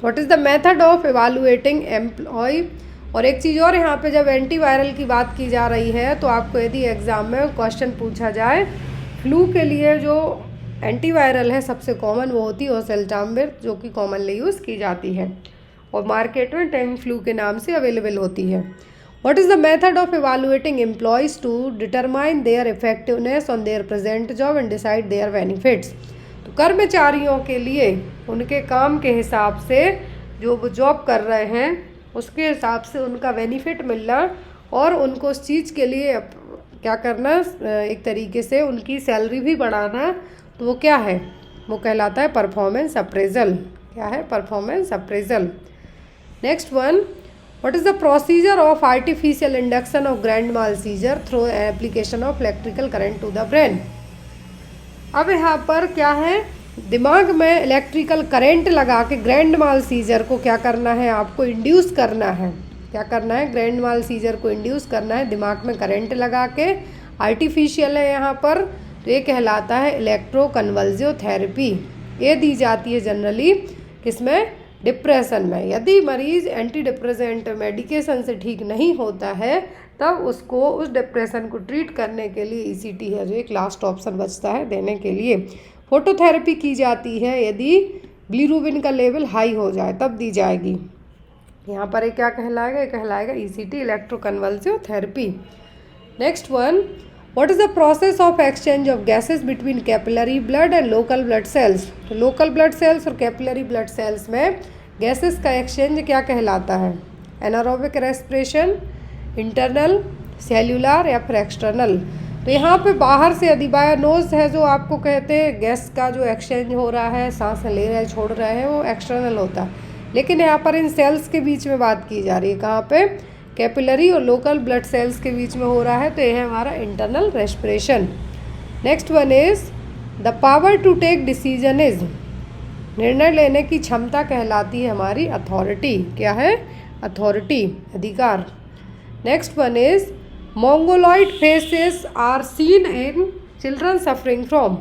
what is the method of evaluating employ. और एक चीज़ और, यहाँ पे जब एंटीवायरल की बात की जा रही है तो आपको यदि एग्ज़ाम में क्वेश्चन पूछा जाए, फ्लू के लिए जो एंटीवायरल है सबसे कॉमन वो होती है ओसेल्टामिविर, जो कि कॉमनली यूज़ की जाती है और मार्केट में टेमी फ्लू के नाम से अवेलेबल होती है। What is the method of evaluating employees to determine their effectiveness on their present job and decide their benefits. तो कर्मचारियों के लिए उनके काम के हिसाब से जो वो जॉब कर रहे हैं उसके हिसाब से उनका बेनिफिट मिलना और उनको उस चीज़ के लिए क्या करना, एक तरीके से उनकी सैलरी भी बढ़ाना, तो वो क्या है? वो कहलाता है परफॉर्मेंस अप्रेजल। क्या है? Performance appraisal. Next one, what is the procedure of artificial induction of grand mal seizure through application of electrical current to the brain. अब यहाँ पर क्या है? दिमाग में इलेक्ट्रिकल करंट लगा के ग्रैंड माल सीजर को क्या करना है? आपको इंड्यूस करना है। क्या करना है? ग्रैंड माल सीजर को इंड्यूस करना है दिमाग में करंट लगा के। आर्टिफिशियल है यहाँ पर, तो ये कहलाता है इलेक्ट्रोकन्वल्सिव थेरेपी। ये दी जाती है जनरली किसमें? डिप्रेशन में। यदि मरीज़ एंटी डिप्रेसेंट मेडिकेशन से ठीक नहीं होता है तब उसको उस डिप्रेशन को ट्रीट करने के लिए ईसीटी है जो एक लास्ट ऑप्शन बचता है देने के लिए। फोटोथेरेपी की जाती है यदि बिलीरुबिन का लेवल हाई हो जाए तब दी जाएगी। यहाँ पर एक क्या कहलाएगा? ये कहलाएगा ECT, electroconvulsive therapy. Next one, what is the process of exchange of gases between capillary blood and local blood cells. तो लोकल ब्लड सेल्स और कैपिलरी ब्लड सेल्स में गैसेस का एक्सचेंज क्या कहलाता है? एनारोबिक रेस्पिरेशन, इंटरनल, सेल्यूलर या फिर external. तो यहाँ पे बाहर से यदि बाय नोज है जो आपको कहते हैं गैस का जो एक्सचेंज हो रहा है, सांस ले रहे हैं छोड़ रहे हैं, वो एक्सटर्नल होता है। लेकिन यहाँ पर इन सेल्स के बीच में बात की जा रही है, कहाँ पे? कैपिलरी और लोकल ब्लड सेल्स के बीच में हो रहा है, तो यह है हमारा internal respiration. Next one is the power to take decision is. निर्णय लेने की क्षमता कहलाती है हमारी अथॉरिटी। क्या है? अथॉरिटी, अधिकार। Next one is Mongoloid faces are seen in children suffering from.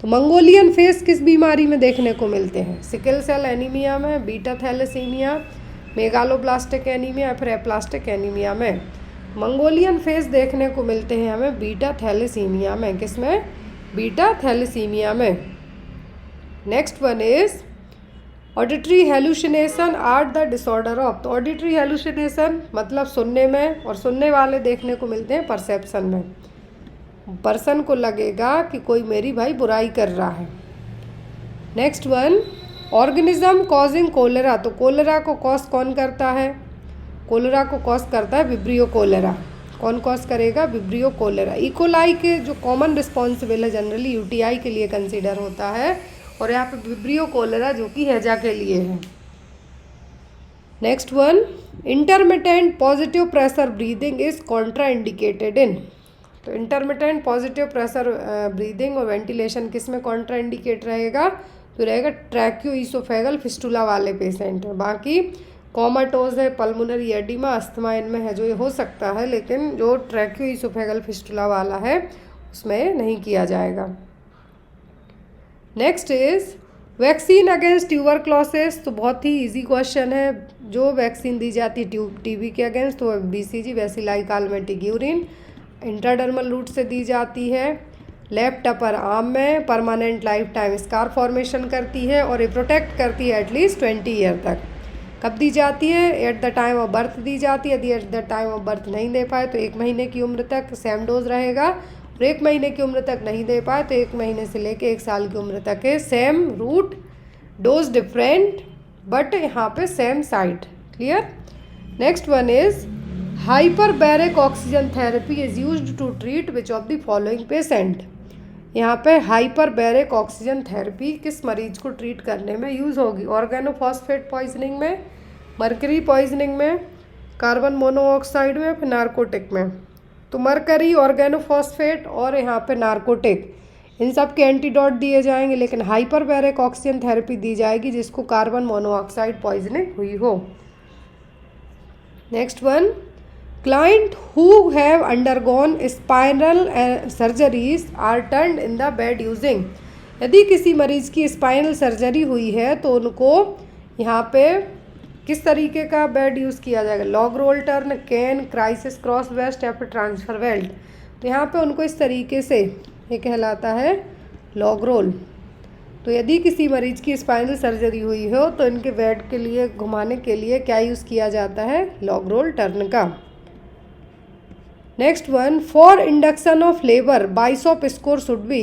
तो मंगोलियन फेस किस बीमारी में देखने को मिलते हैं? सिकल सेल एनीमिया में, बीटा थैलेसीमिया, मेगालोब्लास्टिक एनीमिया, फिर एप्लास्टिक एनीमिया में। मंगोलियन फेस देखने को मिलते हैं हमें बीटा थैलेसीमिया में। किस में? बीटा थैलेसीमिया में। Next one is auditory hallucination are the disorder of. तो ऑडिटरी हेलुसिनेशन मतलब सुनने में, और सुनने वाले देखने को मिलते हैं परसेप्शन में। पर्सन को लगेगा कि कोई मेरी भाई बुराई कर रहा है। Next one, organism causing cholera. तो कोलेरा को कॉज कौन करता है? कोलेरा को कॉज करता है विब्रियो कोलेरा। कौन कॉज करेगा? Vibrio cholera. इकोलाई के जो कॉमन रिस्पॉन्सिबल है जनरली यूटीआई के लिए कंसीडर होता है, और यहाँ पे विब्रियो कोलेरा जो कि हैजा के लिए है। Next one, intermittent positive pressure breathing is Contra indicated in. तो इंटरमिटेंट पॉजिटिव प्रेशर ब्रीदिंग और वेंटिलेशन किस में कॉन्ट्रा इंडिकेट रहेगा? तो रहेगा ट्रैक्यो ईसोफेगल फिस्टुला वाले पेशेंट में। बाकी कोमाटोज है, पल्मोनरी एडिमा, अस्थमा इनमें है जो ये हो सकता है, लेकिन जो ट्रैक्यो ईसोफेगल फिस्टुला वाला है उसमें नहीं किया जाएगा। Next is vaccine against tuberculosis, तो बहुत ही इजी क्वेश्चन है। जो वैक्सीन दी जाती है टीबी के अगेंस्ट तो बीसीजी वैसिलाई कालमेटिक यूरिन इंट्राडर्मल रूट से दी जाती है। लेफ्ट अपर आर्म में permanent life time scar formation करती है और ये प्रोटेक्ट करती है एटलीस्ट 20 ईयर तक। कब दी जाती है? At the time of birth दी जाती है। यदि at the time of birth नहीं दे पाए तो 1 महीने की उम्र तक सेम डोज रहेगा, और 1 महीने की उम्र तक नहीं दे पाए तो 1 महीने से लेके 1 साल की उम्र तक है। Same route, dose different, but यहाँ पे same site. Clear? Next one is hyperbaric oxygen therapy is used to treat which of the following patient. यहाँ पे हाइपरबैरिक ऑक्सीजन थेरेपी किस मरीज को ट्रीट करने में यूज़ होगी? ऑर्गेनोफॉस्फेट पॉइजनिंग में, मर्करी पॉइजनिंग में, कार्बन मोनोऑक्साइड में, फिर नार्कोटिक में। तो मर्करी, ऑर्गेनोफॉस्फेट और यहाँ पे नार्कोटिक, इन सब के एंटीडोट दिए जाएंगे, लेकिन हाइपरबैरिक ऑक्सीजन थेरेपी दी जाएगी जिसको कार्बन मोनोऑक्साइड पॉइजनिंग हुई हो। Next one, Client who have undergone spinal surgeries are turned in the bed using। यदि किसी मरीज की स्पाइनल सर्जरी हुई है तो उनको यहाँ पे किस तरीके का बेड यूज़ किया जाएगा? Log roll turn, can, crisis cross west या फिर ट्रांसफर बेल्ट। तो यहाँ पे उनको इस तरीके से ये कहलाता है लॉग रोल। तो यदि किसी मरीज की स्पाइनल सर्जरी हुई हो तो इनके बेड के लिए घुमाने के लिए क्या यूज़ किया जाता है? लॉग रोल टर्न का। Next one, for induction of labour Bishop score should be.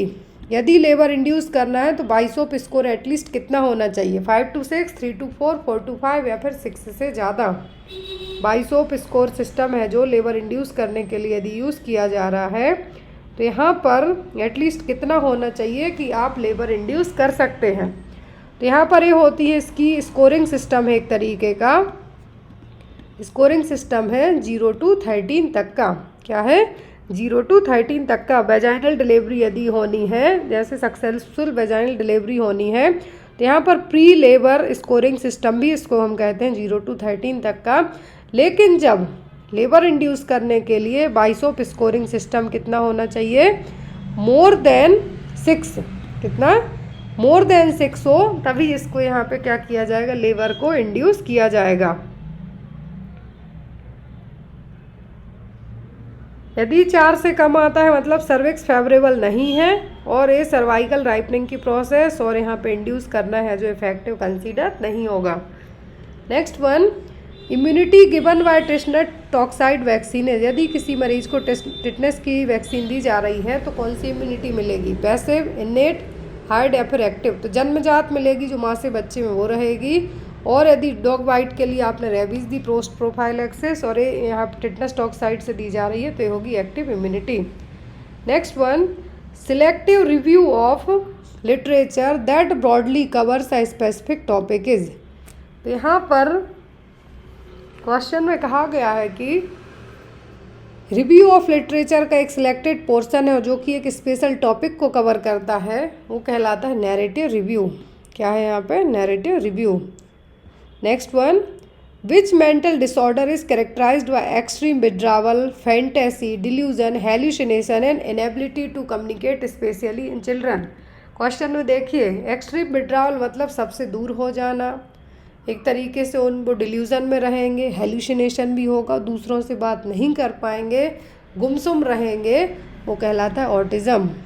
यदि लेबर इंड्यूस करना है तो बाइसोप स्कोर एटलीस्ट कितना होना चाहिए? 5 to 6, 3 to 4, 4 to 5 या फिर 6 से ज़्यादा। बाइसोप स्कोर सिस्टम है जो लेबर इंड्यूस करने के लिए यदि यूज़ किया जा रहा है तो यहाँ पर एटलीस्ट कितना होना चाहिए कि आप लेबर इंड्यूस कर सकते हैं। तो यहाँ पर ये होती है इसकी स्कोरिंग सिस्टम है, एक तरीके का स्कोरिंग सिस्टम है 0 to 13 तक का। क्या है? 0 to 13 तक का। वेजाइनल डिलीवरी यदि होनी है, जैसे सक्सेसफुल वेजाइनल डिलीवरी होनी है तो यहाँ पर प्री लेबर स्कोरिंग सिस्टम भी इसको हम कहते हैं 0 to 13 तक का। लेकिन जब लेबर इंड्यूस करने के लिए बाइसोप स्कोरिंग सिस्टम कितना होना चाहिए? More than 6। कितना? मोर देन 6 हो तभी इसको यहाँ पे क्या किया जाएगा? लेबर को इंड्यूस किया जाएगा। यदि 4 से कम आता है मतलब सर्विक्स फेवरेबल नहीं है और ये सर्वाइकल राइपनिंग की प्रोसेस और यहाँ पे इंड्यूस करना है जो इफेक्टिव कंसीडर नहीं होगा। Next one, immunity given by tetanus toxoid vaccine है। यदि किसी मरीज को टेटनस की वैक्सीन दी जा रही है तो कौन सी इम्यूनिटी मिलेगी? पैसिव, इनेट, हार्ड या फिर एक्टिव? तो जन्मजात मिलेगी जो माँ से बच्चे में वो रहेगी। और यदि डॉग बाइट के लिए आपने रेबीज दी पोस्ट प्रोफाइलैक्सिस और ये यहाँ टेटनस टॉक्साइड से दी जा रही है तो ये होगी active immunity. Next one, selective review of literature that broadly covers a specific topic is. तो यहाँ पर क्वेश्चन में कहा गया है कि रिव्यू ऑफ लिटरेचर का एक सिलेक्टेड पोर्शन है जो कि एक स्पेशल टॉपिक को कवर करता है, वो कहलाता है नैरेटिव रिव्यू। क्या है यहाँ पे? Narrative review. Next one, which mental disorder is characterised by extreme withdrawal, fantasy, delusion, hallucination and inability to communicate specially in children. Question में देखिए, एक्सट्रीम विड्रावल मतलब सबसे दूर हो जाना, एक तरीके से उन वो डिल्यूजन में रहेंगे, हेल्यूसिनेशन भी होगा, दूसरों से बात नहीं कर पाएंगे, गुमसुम रहेंगे, वो कहलाता है ऑटिज़म।